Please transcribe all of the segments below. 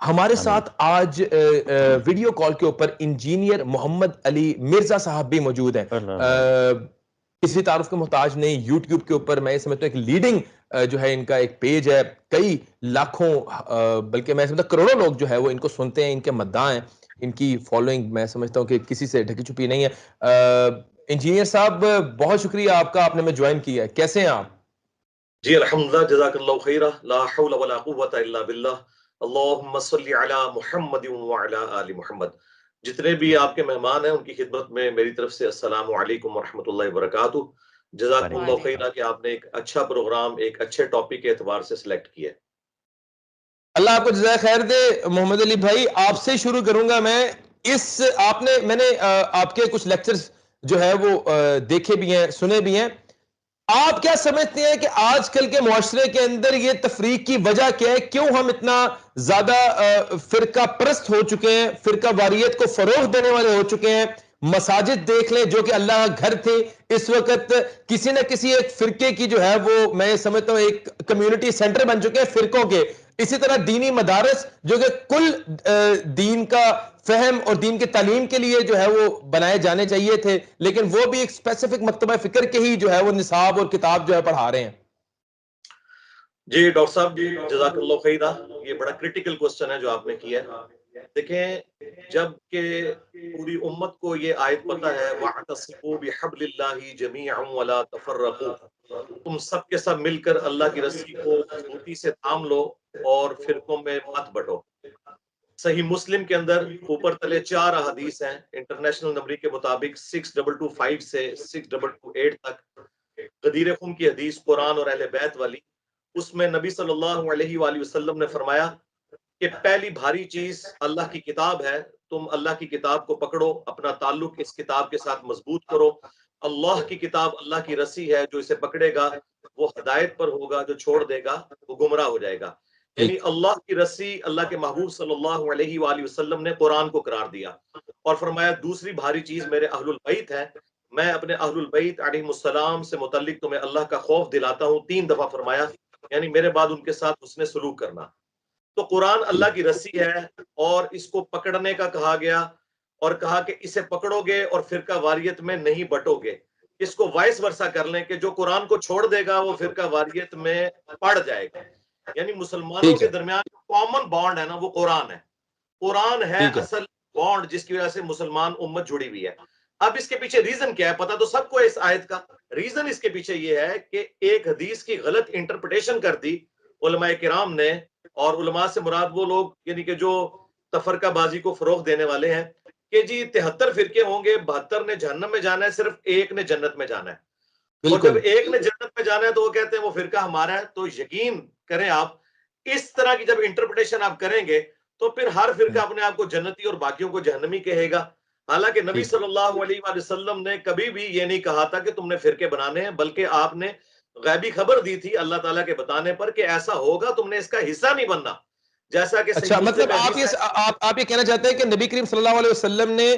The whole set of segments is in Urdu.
ہمارے آمین۔ ساتھ آج ویڈیو کال کے اوپر انجینئر محمد علی مرزا صاحب بھی موجود ہیں۔ کسی تعارف کے محتاج نہیں، یوٹیوب کے اوپر میں سمجھتا ہوں ایک لیڈنگ جو ہے ان کا ایک پیج ہے، کئی لاکھوں بلکہ میں سمجھتا کروڑوں لوگ جو ہے وہ ان کو سنتے ہیں، ان کے مداح ہیں، ان کی فالوئنگ میں سمجھتا ہوں کہ کسی سے ڈھکی چھپی نہیں ہے۔ انجینئر صاحب بہت شکریہ آپ کا، آپ نے میں جوائن کیا ہے، کیسے ہیں آپ؟ جی الحمدللہ، جزاک اللہ خیرہ، لا حول ولا قوت الا باللہ، اللہم صلی علی محمد وعلی آل محمد۔ جتنے بھی آپ کے مہمان ہیں ان کی خدمت میں میری طرف سے السلام علیکم ورحمۃ اللہ وبرکاتہ۔ جزاکم اللہ خیرہ کہ آپ نے ایک اچھا پروگرام ایک اچھے ٹاپک کے اعتبار سے سلیکٹ کیا ہے۔ اللہ آپ کو جزائے خیر دے۔ محمد علی بھائی آپ سے شروع کروں گا میں۔ میں نے آپ کے کچھ لیکچرز جو ہے وہ دیکھے بھی ہیں، سنے بھی ہیں۔ آپ کیا سمجھتے ہیں کہ آج کل کے معاشرے کے اندر یہ تفریق کی وجہ کیا ہے؟ کیوں ہم اتنا زیادہ فرقہ پرست ہو چکے ہیں، فرقہ واریت کو فروغ دینے والے ہو چکے ہیں؟ مساجد دیکھ لیں جو کہ اللہ کا گھر تھے، اس وقت کسی نہ کسی ایک فرقے کی جو ہے وہ میں سمجھتا ہوں ایک کمیونٹی سینٹر بن چکے ہیں فرقوں کے۔ اسی طرح دینی مدارس جو کہ کل دین کا فہم اور دین کے تعلیم کے لیے جو ہے وہ بنائے جانے چاہیے تھے، لیکن وہ بھی ایک اسپیسیفک مکتبہ فکر کے ہی جو ہے وہ نصاب اور کتاب جو ہے پڑھا رہے ہیں۔ جی ڈاکٹر صاحب، جزاک اللہ خیرہ، یہ بڑا کریٹیکل کوسچن ہے جو آپ نے کیا ہے۔ دیکھیں، جب کہ پوری امت کو یہ آیت پتہ ہے وَاعْتَصِمُوا بِحَبْلِ اللَّهِ جَمِيعًا وَلَا تَفَرَّقُوا، تم سب کے سب مل کر اللہ کی رسی کو مضبوطی سے تھام لو اور فرقوں میں مت بٹو۔ صحیح مسلم کے اندر اوپر تلے 4 احادیث ہیں، انٹرنیشنل نمبر کے مطابق 6225 سے 6228 تک۔ غدیر خم کی حدیث قرآن اور اہل بیت والی، اس میں نبی صلی اللہ علیہ وآلہ وسلم نے فرمایا کہ پہلی بھاری چیز اللہ کی کتاب ہے، تم اللہ کی کتاب کو پکڑو، اپنا تعلق اس کتاب کے ساتھ مضبوط کرو۔ اللہ کی کتاب اللہ کی رسی ہے، جو اسے پکڑے گا وہ ہدایت پر ہوگا، جو چھوڑ دے گا وہ گمراہ ہو جائے گا۔ یعنی اللہ کی رسی، اللہ کے محبوب صلی اللہ علیہ وآلہ وسلم نے قرآن کو قرار دیا اور فرمایا دوسری بھاری چیز میرے اہل البیت ہے، میں اپنے اہل البیت علیہ السلام سے متعلق تمہیں اللہ کا خوف دلاتا ہوں، 3 دفعہ فرمایا، یعنی میرے بعد ان کے ساتھ حسن سلوک کرنا۔ تو قرآن اللہ کی رسی ہے اور اس کو پکڑنے کا کہا گیا اور کہا کہ اسے پکڑو گے اور فرقہ واریت میں نہیں بٹو گے۔ اس کو وائس ورسا کر لیں کہ جو قرآن کو چھوڑ دے گا وہ فرقہ واریت میں پڑ جائے گا۔ یعنی مسلمانوں کے درمیان کامن بانڈ ہے نا، وہ قرآن ہے۔ قرآن ہے اصل بانڈ جس کی وجہ سے مسلمان امت جڑی ہوئی ہے۔ اب اس کے پیچھے ریزن کیا ہے؟ پتا تو سب کو اس آیت کا ریزن اس کے پیچھے یہ ہے کہ ایک حدیث کی غلط انٹرپریٹیشن کر دی علماء کرام نے، اور علماء سے مراد وہ لوگ یعنی کہ جو تفرقہ بازی کو فروغ دینے والے ہیں کہ جی 73 فرقے ہوں گے، 72 نے جہنم میں جانا ہے، صرف ایک نے جنت میں جانا ہے۔ اور جب ایک نے جنت میں جانا ہے تو وہ کہتے ہیں وہ فرقہ ہمارا ہے۔ تو یقین کریں آپ، اس طرح کی جب انٹرپریٹیشن آپ کریں گے تو پھر ہر فرقہ اپنے آپ کو جنتی اور باقیوں کو جہنمی کہے گا۔ حالانکہ نبی صلی اللہ علیہ وآلہ وسلم نے کبھی بھی یہ نہیں کہا تھا کہ تم نے فرقے بنانے ہیں، بلکہ آپ نے غیبی خبر دی تھی اللہ تعالیٰ کے بتانے پر کہ ایسا ہوگا، تم نے اس کا حصہ نہیں بننا۔ جیسا کہ اچھا، مطلب آپ یہ کہنا چاہتے ہیں کہ نبی کریم صلی اللہ علیہ وسلم نے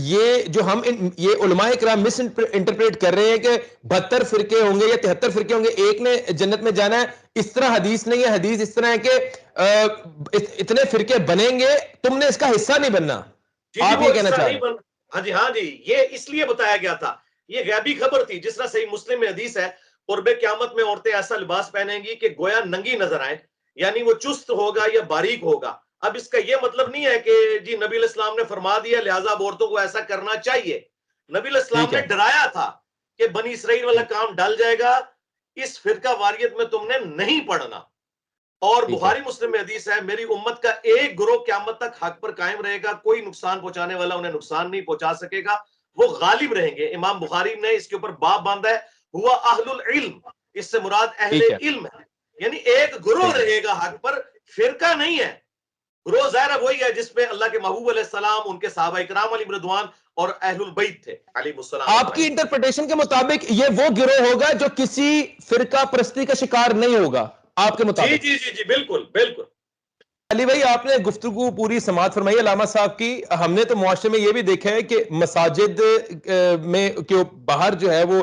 یہ جو ہم یہ علماء کرام مس انٹرپریٹ کر رہے ہیں کہ 72 فرقے ہوں گے یا 73 فرقے ہوں گے، ایک نے جنت میں جانا ہے، اس طرح حدیث نہیں ہے۔ حدیث اس طرح ہے کہ اتنے فرقے بنیں گے، تم نے اس کا حصہ نہیں بننا، آپ یہ کہنا چاہ رہے ہیں؟ ہاں جی، یہ اس لیے بتایا گیا تھا، یہ غیبی خبر تھی۔ جس طرح صحیح مسلم میں حدیث ہے قرب قیامت میں عورتیں ایسا لباس پہنیں گی کہ گویا ننگی نظر آئیں، یعنی وہ چست ہوگا یا باریک ہوگا۔ اب اس کا یہ مطلب نہیں ہے کہ جی نبی علیہ السلام نے فرما دیا لہٰذا اب عورتوں کو ایسا کرنا چاہیے۔ نبی علیہ السلام نے ڈرایا تھا کہ بنی اسرائیل والا کام ڈل جائے گا، اس فرقہ واریت میں تم نے نہیں پڑھنا۔ اور بخاری مسلم میں حدیث ہے میری امت کا ایک گروہ قیامت تک حق پر قائم رہے گا، کوئی نقصان پہنچانے والا انہیں نقصان نہیں پہنچا سکے گا، وہ غالب رہیں گے۔ امام بخاری نے اس کے اوپر باب باندھا ہے ہوا اہل العلم، اس سے مراد اہل علم ہے، یعنی ایک گروہ رہے گا حق پر، فرقہ نہیں ہے۔ گروہ ظاہر وہی ہے جس میں اللہ کے محبوب علیہ السلام، ان کے صحابہ اکرام علیہ رضوان اور اہل البیت تھے علیہ السلام۔ آپ کی انٹرپریٹیشن کے مطابق یہ وہ گروہ ہوگا جو کسی فرقہ پرستی کا شکار نہیں ہوگا آپ کے مطابق؟ جی جی جی بالکل بالکل۔ علی بھائی، آپ نے گفتگو پوری سماعت فرمائی علامہ صاحب کی۔ ہم نے تو معاشرے میں یہ بھی دیکھا ہے کہ مساجد میں باہر جو ہے وہ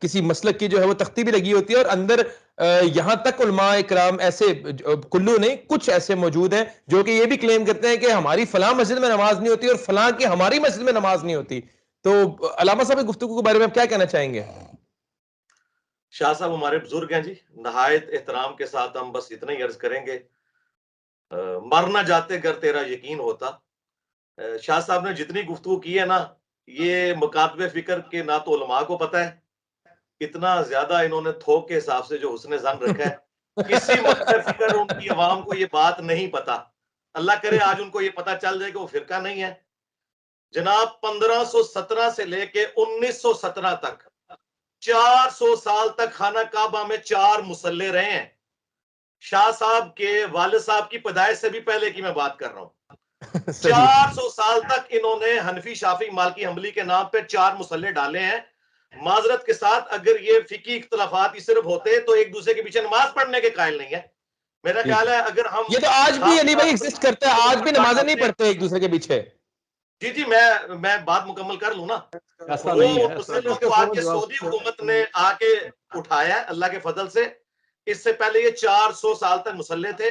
کسی مسلک کی جو ہے وہ تختی بھی لگی ہوتی ہے اور اندر یہاں تک علماء اکرام ایسے کلو نہیں کچھ ایسے موجود ہیں جو کہ یہ بھی کلیم کرتے ہیں کہ ہماری فلاں مسجد میں نماز نہیں ہوتی اور فلاں کی ہماری مسجد میں نماز نہیں ہوتی. تو علامہ صاحب کی گفتگو کے بارے میں آپ کیا کہنا چاہیں گے؟ شاہ صاحب ہمارے بزرگ ہیں جی, نہایت احترام کے ساتھ ہم بس اتنا ہی عرض کریں گے, مرنا جاتے گر تیرا یقین ہوتا. شاہ صاحب نے جتنی گفتگو کی ہے نا, یہ مکاتب فکر کے نہ تو علماء کو پتہ ہے, اتنا زیادہ انہوں نے تھوک کے حساب سے جو حسن ظن رکھا ہے, کسی مکتب فکر ان کی عوام کو یہ بات نہیں پتا. اللہ کرے آج ان کو یہ پتا چل جائے کہ وہ فرقہ نہیں ہے. جناب 1517 سے لے کے 1917 تک 400 سال تک خانہ کعبہ میں 4 مصلے رہے ہیں. شاہ صاحب کے والد صاحب کی پیدائش سے بھی پہلے کی میں بات کر رہا ہوں. 400 سال تک انہوں نے حنفی شافعی مالکی حنبلی کے نام پہ 4 مصلے ڈالے ہیں. معذرت کے ساتھ اگر یہ فقہی اختلافات ہی صرف ہوتے تو ایک دوسرے کے پیچھے نماز پڑھنے کے قائل نہیں ہے. میرا خیال ہے اگر ہم یہ تو آج بھی علی بھائی ایگزسٹ کرتا ہے, آج بھی نمازیں نہیں پڑھتے ایک دوسرے کے پیچھے. جی میں بات مکمل کر لوں نا. وہ مسلموں کو آج کے سعودی حکومت نے آ کے اٹھایا اللہ کے فضل سے. اس سے پہلے یہ 400 سال تک مسلح تھے.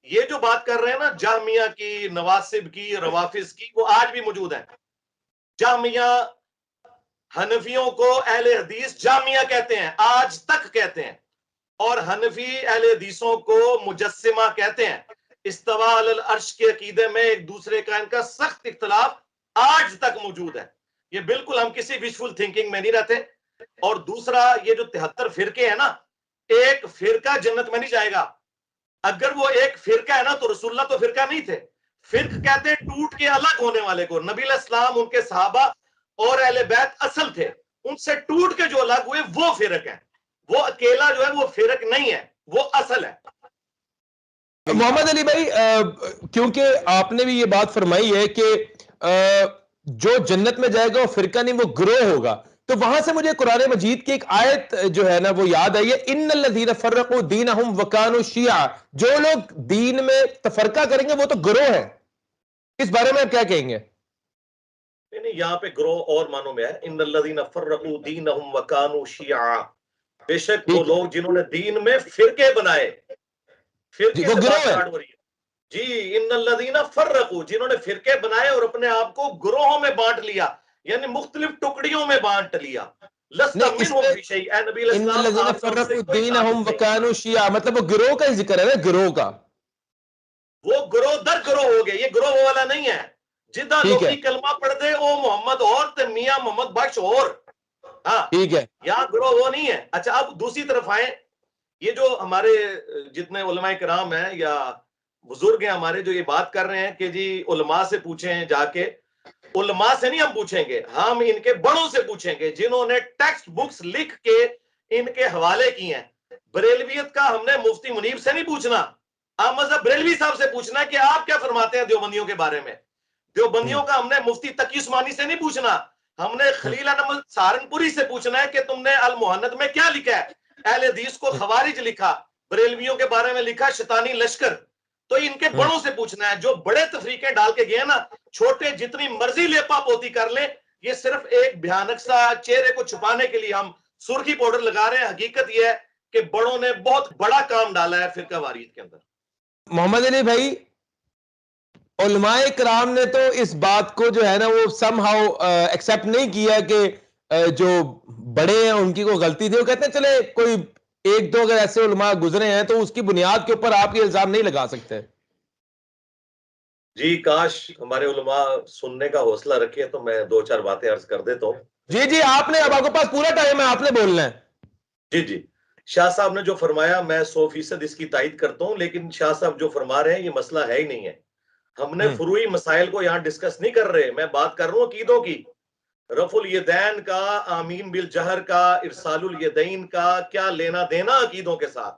یہ جو بات کر رہے ہیں نا جہمیہ کی, نواسب کی, روافظ کی, وہ آج بھی موجود ہیں. جہمیہ حنفیوں کو اہل حدیث جامعہ کہتے ہیں, آج تک کہتے ہیں, اور حنفی اہل حدیثوں کو مجسمہ کہتے ہیں. استوا علی العرش کے عقیدے میں ایک دوسرے کا ان کا سخت اختلاف آج تک موجود ہے. یہ بالکل ہم کسی وشفل تھنکنگ میں نہیں رہتے. اور دوسرا یہ جو 73 فرقے ہیں نا, ایک فرقہ جنت میں نہیں جائے گا. اگر وہ ایک فرقہ ہے نا تو رسول اللہ تو فرقہ نہیں تھے. فرق کہتے ہیں ٹوٹ کے الگ ہونے والے کو. نبی علیہ السلام, ان کے صحابہ اور اہل بیت اصل تھے, ان سے ٹوٹ کے جو الگ ہوئے وہ فرق ہے. وہ اکیلا جو ہے وہ فرق نہیں ہے, وہ اصل ہے. محمد علی بھائی, کیونکہ آپ نے بھی یہ بات فرمائی ہے کہ جو جنت میں جائے گا وہ فرقہ نہیں, وہ گروہ ہوگا, تو وہاں سے مجھے قرآن مجید کی ایک آیت جو ہے نا وہ یاد آئی ہے, ان الذین فرقوا دینہم وکانوا شیعا. جو لوگ دین میں تفرقہ کریں گے وہ تو گروہ ہیں. اس بارے میں آپ کیا کہیں گے؟ نہیں, یہاں پہ گروہ اور معنوں میں ہے. ان الذین فرقوا دینہم وکانوا شیعا, بے شک وہ لوگ جنہوں نے دین میں فرقے بنائے. فرقے سے بات سٹارٹ ہو رہی ہے جی. ان الذین فرقوا, جنہوں نے فرقے بنائے اور اپنے آپ کو گروہوں میں بانٹ لیا, یعنی مختلف ٹکڑیوں میں بانٹ لیا. لست منہم فی شیء, اے نبی علیہ ان السلام الذین آپ کا ان سے فرقوا کوئی دینہم تعلق نہیں. وکانوا شیعا, مطلب وہ گروہ کا ہی ذکر ہے نا, گروہ کا. وہ گروہ در گروہ ہو گئے, یہ گروہ والا نہیں ہے. جدہ لوکی کلمہ پڑھ دے او محمد اور تے میاں محمد بخش اور. ہاں ٹھیک ہے, یہاں گروہ وہ نہیں ہے. اچھا اب دوسری طرف آئیں, یہ جو ہمارے جتنے علماء کرام ہیں یا بزرگ ہیں ہمارے جو یہ بات کر رہے ہیں کہ جی علماء سے پوچھیں جا کے, علماء سے نہیں ہم پوچھیں گے, ہم ان کے بڑوں سے پوچھیں گے جنہوں نے ٹیکسٹ بکس لکھ کے ان کے حوالے کی ہیں. بریلویت کا ہم نے مفتی منیب سے نہیں پوچھنا, احمد صاحب بریلوی صاحب سے پوچھنا ہے کہ آپ کیا فرماتے ہیں دیوبندیوں کے بارے میں. دیوبندیوں کا ہم نے مفتی تقی عثمانی سے نہیں پوچھنا, ہم نے خلیل احمد سہارنپوری سے پوچھنا ہے کہ تم نے المحند میں کیا لکھا ہے. اہل حدیث کو خوارج لکھا, بریلویوں کے بارے میں لکھا شیطانی لشکر. تو ان کے بڑوں سے پوچھنا ہے. جو بڑے تفریقیں ڈال کے گئے نا, چھوٹے جتنی مرضی لیپا پوتی کر لیں, یہ صرف ایک بھیانک سا چہرے کو چھپانے کے لیے ہم سرخی پاؤڈر لگا رہے ہیں. حقیقت یہ ہے کہ بڑوں نے بہت بڑا کام ڈالا ہے فرقہ واریت کے اندر. محمد علی بھائی, علماء کرام نے تو اس بات کو جو ہے نا وہ سم ہاؤ ایکسیپٹ نہیں کیا کہ جو بڑے ہیں ان کی کوئی غلطی تھی. وہ کہتے ہیں چلے کوئی ایک دو اگر ایسے علماء گزرے ہیں تو اس کی بنیاد کے اوپر آپ یہ الزام نہیں لگا سکتے. جی کاش ہمارے علماء سننے کا حوصلہ رکھے تو میں 2-4 باتیں عرض کر دیتا ہوں. جی آپ نے, اب آپ کے پاس پورا ٹائم ہے, آپ نے بولنا ہے. جی شاہ صاحب نے جو فرمایا میں 100% اس کی تائید کرتا ہوں, لیکن شاہ صاحب جو فرما رہے ہیں یہ مسئلہ ہے ہی نہیں ہے. ہم نے فروعی مسائل کو یہاں ڈسکس نہیں کر رہے, میں بات کر رہا ہوں عقیدوں کی. رفع الیدین کا, آمین بالجہر کا, ارسال الیدین کا کیا لینا دینا عقیدوں کے ساتھ.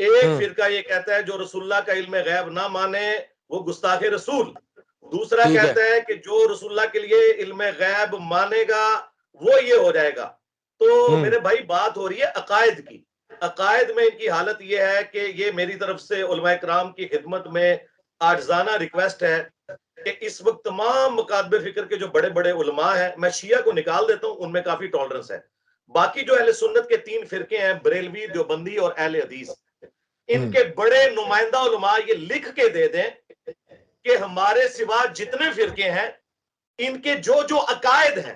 ایک فرقہ یہ کہتا ہے جو رسول اللہ کا علم غیب نہ مانے وہ گستاخ رسول. دوسرا کہتا ہے کہ جو رسول اللہ کے لیے علم غیب مانے گا وہ یہ ہو جائے گا. تو میرے بھائی بات ہو رہی ہے عقائد کی. عقائد میں ان کی حالت یہ ہے کہ یہ میری طرف سے علماء کرام کی خدمت میں عاجزانہ ریکویسٹ ہے کہ اس وقت تمام مکاتب فکر کے جو بڑے بڑے علماء ہیں, میں شیعہ کو نکال دیتا ہوں, ان میں کافی ٹالرنس ہے, باقی جو اہل سنت کے 3 فرقے ہیں، بریلوی، دیوبندی اور اہل حدیث، ان کے بڑے نمائندہ علماء یہ لکھ کے دے دیں کہ ہمارے سوا جتنے فرقے ہیں ان کے جو جو عقائد ہیں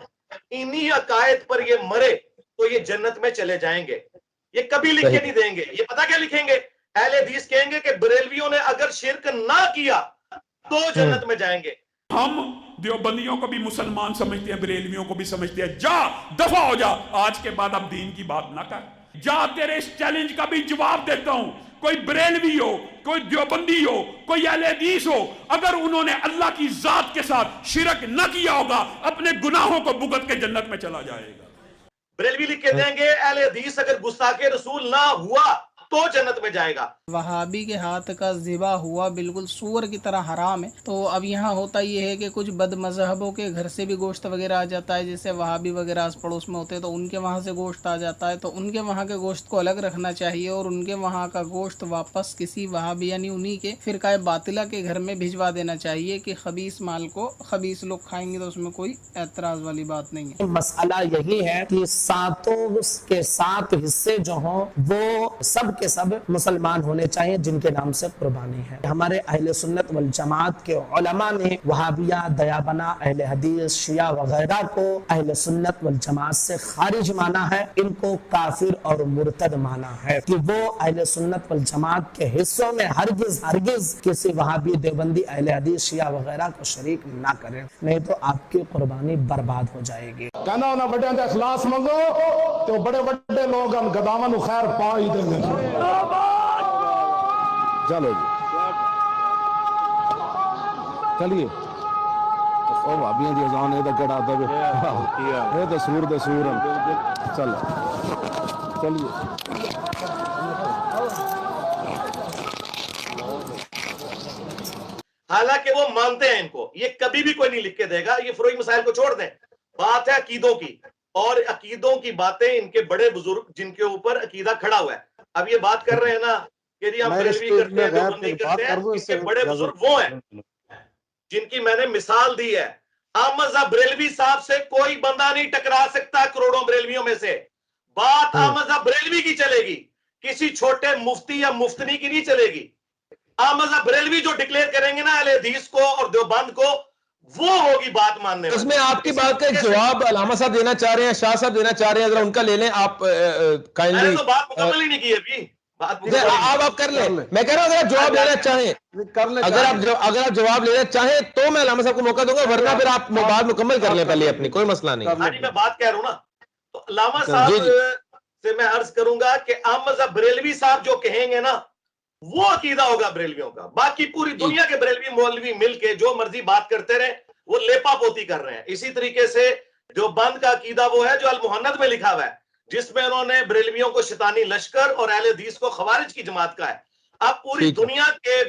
انہی عقائد پر یہ مرے تو یہ جنت میں چلے جائیں گے. یہ کبھی لکھ کے نہیں دیں گے. یہ پتہ کیا لکھیں گے؟ اہل حدیث کہیں گے کہ بریلویوں نے اگر شرک نہ کیا تو جنت میں جائیں گے. ہم دیوبندیوں کو بھی مسلمان سمجھتے ہیں، بریلویوں کو بھی سمجھتے ہیں. جا دفع ہو جا، آج کے بعد اب دین کی بات نہ کر. جا، تیرے اس چیلنج کا بھی جواب دیتا ہوں. کوئی بریلوی ہو، کوئی دیوبندی ہو، کوئی اہل حدیث ہو، اگر انہوں نے اللہ کی ذات کے ساتھ شرک نہ کیا ہوگا اپنے گناہوں کو بھگت کے جنت میں چلا جائے گا. بریلوی لکھ کے دیں گے اہل حدیث اگر گستاخ رسول نہ ہوا تو جنت میں جائے گا. وہابی کے ہاتھ کا ذبح ہوا بالکل سور کی طرح حرام ہے. تو اب یہاں ہوتا یہ ہے کہ کچھ بد مذہبوں کے گھر سے بھی گوشت وغیرہ آ جاتا ہے، جیسے وہابی وغیرہ آس پڑوس میں ہوتے ہیں تو ان کے وہاں سے گوشت آ جاتا ہے. تو ان کے وہاں کے گوشت کو الگ رکھنا چاہیے اور ان کے وہاں کا گوشت واپس کسی وہابی یعنی انہی کے فرقہ باطلہ کے گھر میں بھجوا دینا چاہیے کہ خبیث مال کو خبیث لوگ کھائیں گے تو اس میں کوئی اعتراض والی بات نہیں ہے. مسئلہ یہی ہے کہ ساتوں کے 7 حصے جو ہوں وہ سب کے سب مسلمان ہونے چاہیے جن کے نام سے قربانی ہے. ہمارے اہل سنت والجماعت کے علماء نے وہابیہ، دیابنا، اہل حدیث، شیعہ وغیرہ کو اہل سنت والجماعت سے خارج مانا ہے، ان کو کافر اور مرتد مانا ہے کہ وہ اہل سنت والجماعت کے حصوں میں ہرگز کسی وہابی، دیوبندی، اہل حدیث، شیعہ وغیرہ کو شریک نہ کریں، نہیں تو آپ کی قربانی برباد ہو جائے گی. کہنا انہاں بڑے دے اخلاص منگو تو بڑے بڑے لوگ ہم گداواں نو خیر پا ہی دیں گے. چلو جی چلیے او بھابیاں دی اذان اے تے کڑا تے اے تے سور دے سور چلو چلیے. حالانکہ وہ مانتے ہیں ان کو، یہ کبھی بھی کوئی نہیں لکھ کے دے گا. یہ فروعی مسائل کو چھوڑ دیں، بات ہے عقیدوں کی، اور عقیدوں کی باتیں ان کے بڑے بزرگ جن کے اوپر عقیدہ کھڑا ہوا ہے. اب یہ بات کر رہے ہیں نا کہ جی ہم بریلوی کرتے ہیں، دیوبندی کرتے ہیں، ان کے بڑے بزرگ وہ ہیں جن کی میں نے مثال دی ہے. احمد بریلوی صاحب سے کوئی بندہ نہیں ٹکرا سکتا کروڑوں بریلویوں میں سے. بات احمد بریلوی کی چلے گی، کسی چھوٹے مفتی یا مفتنی کی نہیں چلے گی. احمد بریلوی جو ڈکلیئر کریں گے نا اہل حدیث کو اور دیوبند کو، وہ ہوگی بات ماننے والی. اس میں آپ کی بات کا ایک جواب علامہ صاحب دینا چاہ رہے ہیں، شاہ صاحب دینا چاہ رہے ہیں، ذرا ان کا لے لیں آپ. میں نے تو بات مکمل ہی نہیں کی ابھی. آپ کر لیں. میں کہہ رہا ہوں اگر آپ جواب لینا چاہیں، اگر آپ جواب لینا چاہیں تو میں علامہ صاحب کو موقع دوں گا، ورنہ پھر آپ بات مکمل کر لیں پہلے اپنی، کوئی مسئلہ نہیں. ہاں جی میں بات کہہ رہا ہوں نا. تو علامہ صاحب سے میں عرض کروں گا کہ احمد بریلوی صاحب جو کہیں گے نا وہ عقیدہ ہوگا بریلویوں کا. باقی پوری دنیا کے بریلوی مولوی مل کے جو مرضی بات کرتے رہے، وہ لیپا پوتی کر رہے ہیں. اسی طریقے سے جو بند کا عقیدہ وہ ہے جو المحند میں لکھا ہوا ہے، جس میں انہوں نے بریلویوں کو شیطانی لشکر اور اہل حدیث کو خوارج کی جماعت کا ہے. اب پوری دنیا کے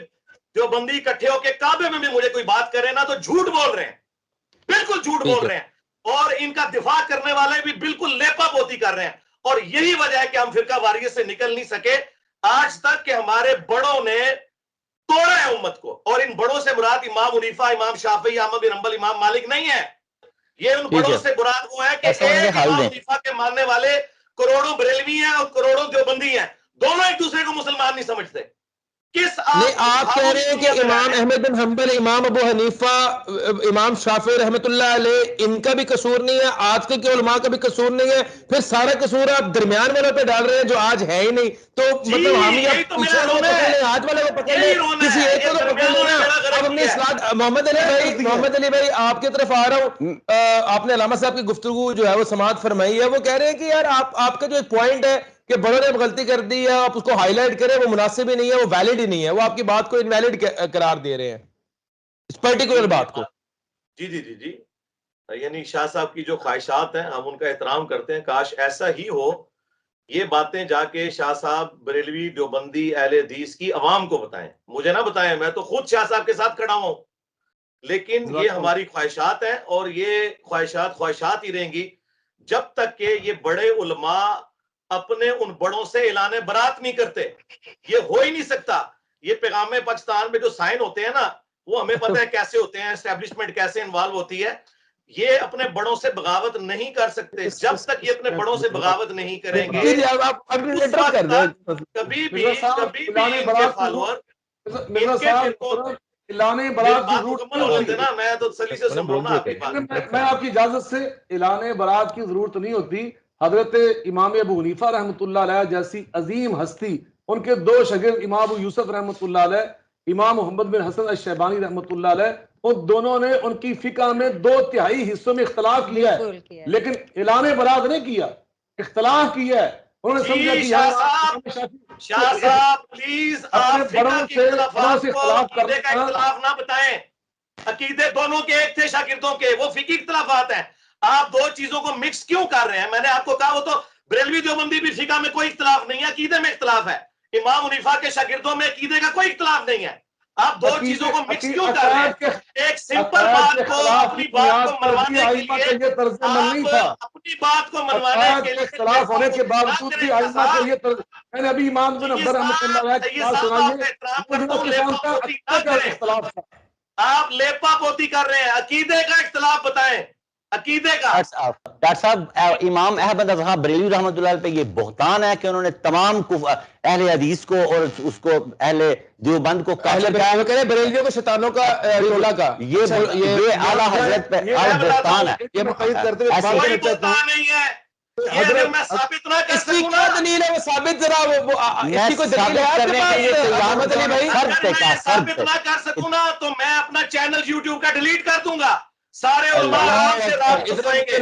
جو بندی اکٹھے ہو کے کعبے میں بھی مجھے کوئی بات کرے نا تو جھوٹ بول رہے ہیں، بالکل جھوٹ بول رہے ہیں، اور ان کا دفاع کرنے والے بھی بالکل لیپا پوتی کر رہے ہیں. اور یہی وجہ ہے کہ ہم فرقہ واریت سے نکل نہیں سکے آج تک کہ ہمارے بڑوں نے توڑا ہے امت کو. اور ان بڑوں سے مراد امام حنیفہ، امام شافعی، احمد بن حنبل، امام مالک نہیں ہے. یہ ان بڑوں سے مراد وہ ہے کہ ایک امام حنیفہ کے ماننے والے کروڑوں بریلوی ہیں اور کروڑوں دیوبندی ہیں، دونوں ایک دوسرے کو مسلمان نہیں سمجھتے. نہیں، آپ کہہ رہے ہیں کہ امام احمد بن حنبل، امام ابو حنیفہ، امام شافعی رحمۃ اللہ علیہ ان کا بھی قصور نہیں ہے، آج کے علماء کا بھی قصور نہیں ہے، پھر سارا قصور آپ درمیان والوں پہ ڈال رہے ہیں جو آج ہے ہی نہیں. تو مطلب ہم یا پیچھے والوں کو پکڑ لیں، آج والے کو پکڑ لیں، کسی ایک کو تو پکڑ لیں نا. اب اپنی اصلاح. محمد علی بھائی آپ کی طرف آ رہا ہوں. آپ نے علامہ صاحب کی گفتگو جو ہے وہ سماعت فرمائی ہے. وہ کہہ رہے ہیں کہ یار آپ کا جو ایک پوائنٹ ہے کہ بڑوں نے غلطی کر دی ہے، آپ اس کو ہائی لائٹ کریں، وہ مناسب ہی نہیں ہے، وہ ویلڈ ہی نہیں ہے، وہ آپ کی بات کو انویلڈ قرار دے رہے ہیں اس پرٹیکولر بات کو. جی جی جی جی یعنی شاہ صاحب کی جو خواہشات ہیں ہم ان کا احترام کرتے ہیں، کاش ایسا ہی ہو. یہ باتیں جا کے شاہ صاحب بریلوی، دیوبندی، اہل حدیث کی عوام کو بتائیں، مجھے نہ بتائیں. میں تو خود شاہ صاحب کے ساتھ کھڑا ہوں، لیکن یہ ہماری خواہشات ہیں اور یہ خواہشات ہی رہیں گی جب تک کہ یہ بڑے علماء اپنے ان بڑوں سے اعلان برات نہیں کرتے. یہ ہو ہی نہیں سکتا. یہ پیغام پاکستان میں جو سائن ہوتے ہیں نا وہ ہمیں پتہ ہے کیسے ہوتے ہیں، اسٹیبلشمنٹ کیسے انوالو ہوتی ہے. یہ اپنے بڑوں سے بغاوت نہیں کر سکتے. جب تک یہ اپنے بڑوں سے بغاوت نہیں کریں گے کبھی بھی ان کے فالوور اعلان برات کی مکمل ہونے دینا. میں تو تسلی سے سن رہا ہوں نا آپ کی بات. میں آپ کی اجازت سے اعلان برات کی ضرورت نہیں ہوتی. حضرت امام ابو حنیفہ رحمۃ اللہ علیہ جیسی عظیم ہستی, ان کے دو شاگرد امام ابو یوسف رحمۃ اللہ علیہ, امام محمد بن حسن الشیبانی رحمۃ اللہ علیہ, ان دونوں نے ان کی فقہ میں 2/3 حصوں میں اختلاف کیا ہے, لیکن اعلان برات نہیں کیا, اختلاف کیا ہے. انہوں نے سمجھا کہ شاہ صاحب پلیز آپ فقہ کے اختلافات کو عقیدے کا اختلاف نہ بتائیں. عقیدے دونوں کے ایک تھے شاگردوں کے, وہ فقہی اختلافات ہیں. آپ دو چیزوں کو مکس کیوں کر رہے ہیں؟ میں نے آپ کو کہا وہ تو بریلوی دیوبندی بھی فقہ میں کوئی اختلاف نہیں ہے, عقیدے میں اختلاف ہے. امام حنیفہ کے شاگردوں میں عقیدے کا کوئی اختلاف نہیں ہے. آپ دو چیزوں کو مکس کیوں کر رہے ہیں؟ ایک سمپل بات کو اپنی بات کو منوانے کے لیے آپ اپنی بات کو منوانے کے لیے اختلاف ہونے کے باوجود بھی آئمہ کے یہ طرز, میں نے ابھی امام بن عبد رحمۃ اللہ علیہ کی بات سنائی ہے, اختلاف تھا. آپ لیپا پوتی کر رہے ہیں. عقیدے کا اختلاف بتائیں, عقیدے کا. ڈاکٹر صاحب امام احمد اظہر بریلوی رحمۃ اللہ پہ یہ بہتان ہے کہ انہوں نے تمام اہل حدیث کو اور اس کو اہل دیوبند کو بریلویوں کو شیطانوں کا ٹولہ کا یہ اعلیٰ حضرت پہ بہتان ہے. یہ مقید کرتے ہوئے کوئی بہتان نہیں ہے. یہ اگر میں ثابت نہ کر سکوں نا, دلیل ہے وہ ثابت ذرا اس کی کوئی دلیل ہے آپ کے پاس احمد علی بھائی؟ اگر میں ثابت نہ کر سکوں نا تو میں اپنا چینل یوٹیوب کا ڈیلیٹ کر دوں گا. سارے علماء آرام سے رات کو سوئیں گے.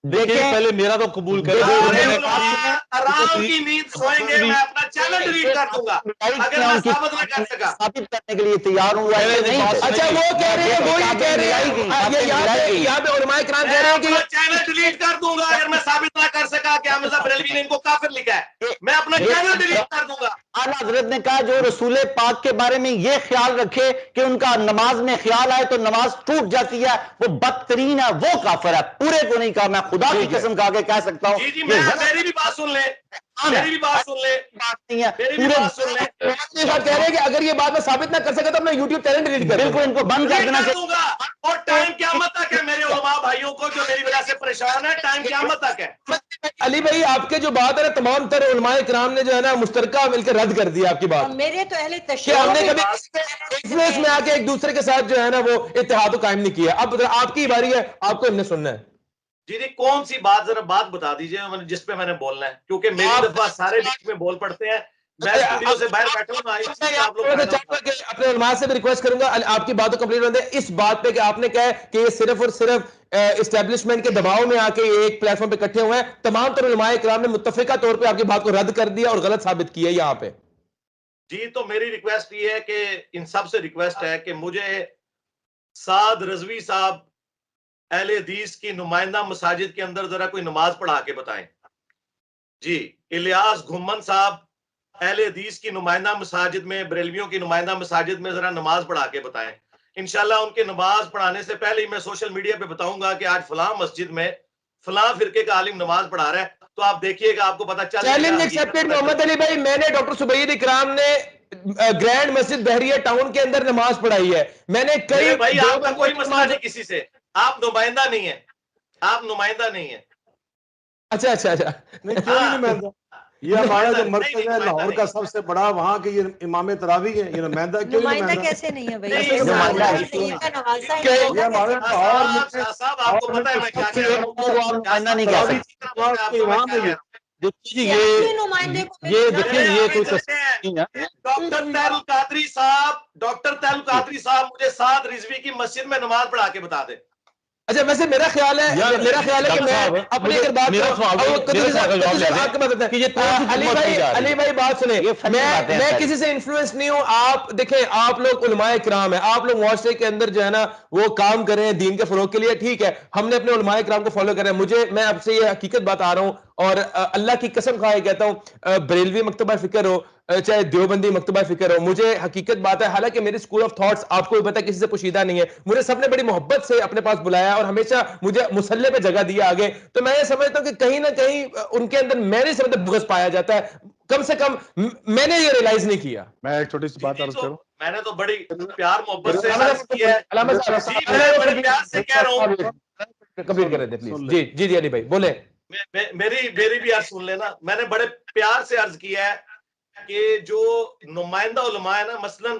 دیکھیں پہلے میرا تو قبول کریں, آرام کی نیند سوئیں گے. میں اپنا چینل ڈیلیٹ کر دوں گا اگر میں ثابت نہ کر سکا. ثابت کرنے کے لیے تیار ہوں. اچھا وہ کہہ رہے ہیں, وہ یہ کہہ رہے ہیں یہاں پہ علماء کرام کہہ رہے ہیں کہ چینل ڈیلیٹ کر دوں گا اگر میں ثابت نہ کر سکا کہ حمزہ بریلوی نے ان کو کافر لکھا ہے. میں اپنا چینل ڈیلیٹ کر دوں گا. اعلیٰ حضرت نے کہا جو رسول پاک کے بارے میں یہ خیال رکھے کہ ان کا نماز میں خیال آئے تو نماز ٹوٹ جاتی ہے, وہ بدترین ہے, وہ کافر ہے. پورے کو نہیں کہا, میں خدا کی قسم کھا کے کہہ سکتا ہوں. جی میری بھی بات سن لیں, میری بھی بات سن لیں, میری بھی بات سن لیں. کہہ رہے ہیں کہ اگر یہ بات میں ثابت نہ کر سکا تو میں یوٹیوب چینل ڈیلیٹ کر بالکل ان کو بند کر دینا دوں گا. اور ٹائم قیامت تک ہے میرے علماء بھائیوں کو جو میری وجہ سے پریشان ہے, ٹائم قیامت تک ہے. علی بھائی آپ کے جو بات ہے نا, تمام تر علماء کرام نے جو ہے نا مشترکہ مل کے رد کر دیا آپ کی بات. میرے تو اہل کہ ہم نے کبھی انفلوئنس میں آ کے ایک دوسرے کے ساتھ جو ہے نا وہ اتحاد قائم نہیں کیا. اب آپ کی باری ہے, آپ کو ہم نے سننا ہے. جی کون سی بات, ذرا بات بتا دیجئے جس پہ میں نے بولنا ہے, کیونکہ میری دفعہ سارے بیچ میں بول پڑتے ہیں. میں اسٹوڈیو سے باہر بیٹھا ہوں. اپنے علماء سے بھی ریکویسٹ کروں گا آپ کی بات کو کمپلیٹ ہونے دیں. اس بات پہ کہ آپ نے کہا کہ یہ صرف اور صرف اسٹیبلشمنٹ کے دباؤ میں آ کے ایک پلیٹ فارم پہ اکٹھے ہوئے ہیں. تمام تر علماء کرام نے متفقہ طور پہ آپ کی بات کو رد کر دیا اور غلط ثابت کیا یہاں پہ. جی تو میری ریکویسٹ یہ ہے کہ ان سب سے ریکویسٹ ہے کہ مجھے سعد رضوی صاحب اہل حدیث کی نمائندہ مساجد کے اندر ذرا کوئی نماز پڑھا کے بتائیں. جی الیاس گھمن صاحب اہل حدیث کی نمائندہ مساجد میں, بریلویوں کی نمائندہ مساجد میں ذرا نماز پڑھا کے بتائیں. انشاءاللہ ان کے نماز پڑھانے سے پہلے ہی میں سوشل میڈیا پہ بتاؤں گا کہ آج فلاں مسجد میں فلاں فرقے کا عالم نماز پڑھا رہا ہے, تو آپ دیکھیے گا, آپ کو پتا چل چیلنج ایکسپٹڈ. محمد علی بھائی میں نے ڈاکٹر سبید اکرام نے گرینڈ مسجد بحریہ ٹاؤن کے اندر نماز پڑھائی ہے. میں نے کئی بھائی آپ کا کوئی مسئلہ نہیں کسی سے, آپ نمائندہ نہیں ہیں, آپ نمائندہ نہیں ہیں. اچھا اچھا اچھا نہیں کیوں نہیں نمائندہ, یہ ہمارا جو مرکز ہے لاہور کا سب سے بڑا, وہاں کے یہ امام تراویح ہے, یہ نمائندہ کیوں نہیں نمائندہ کیسے نہیں ہے بھائی؟ یہ ہمارے لاہور میں صاحب آپ کو پتہ ہے میں کیا کہہ رہا ہوں, نمائندہ نہیں کہہ سکتے. یہ دیکھیں یہ کوئی ڈاکٹر تیل القادری صاحب مجھے سعد رضوی کی مسجد میں نماز پڑھا کے بتا دے. اچھا ویسے میرا خیال ہے کہ میں اپنی اگر بات علی بھائی بات سنیں, میں کسی سے انفلوئنس نہیں ہوں. آپ دیکھیں, آپ لوگ علماء کرام ہیں, آپ لوگ معاشرے کے اندر جو ہے نا وہ کام کریں دین کے فروغ کے لیے, ٹھیک ہے, ہم نے اپنے علماء کرام کو فالو کریں. میں آپ سے یہ حقیقت بات آ رہا ہوں اور اللہ کی قسم کھا کے کہتا ہوں, بریلوی مکتبہ فکر ہو چاہے دیوبندی مکتبہ فکر ہو, مجھے حقیقت بات ہے, حالانکہ میری اسکول آف تھاٹس آپ کو بھی پتا کسی سے پوشیدہ نہیں ہے, مجھے سب نے بڑی محبت سے اپنے پاس بلایا اور ہمیشہ مجھے مسلح پہ جگہ دیا آگے. تو میں یہ سمجھتا ہوں کہ کہیں نہ کہیں ان کے اندر میں نہیں سمجھتا بغض پایا جاتا ہے. کم سے کم میں نے یہ ریلائز نہیں کیا. میں ایک چھوٹی سی بات عرض کروں. میں نے تو بڑی پیار محبت سے عرض کیا ہے. میں بڑے پیار سے کہہ رہا ہوں. کمپلیٹ کر دیں پلیز. جی علی بھائی بولیں. میری بھی عرض سن لینا. میں نے بڑے پیار سے عرض کیا ہے کہ جو نمائندہ علماء ہے نا، مثلا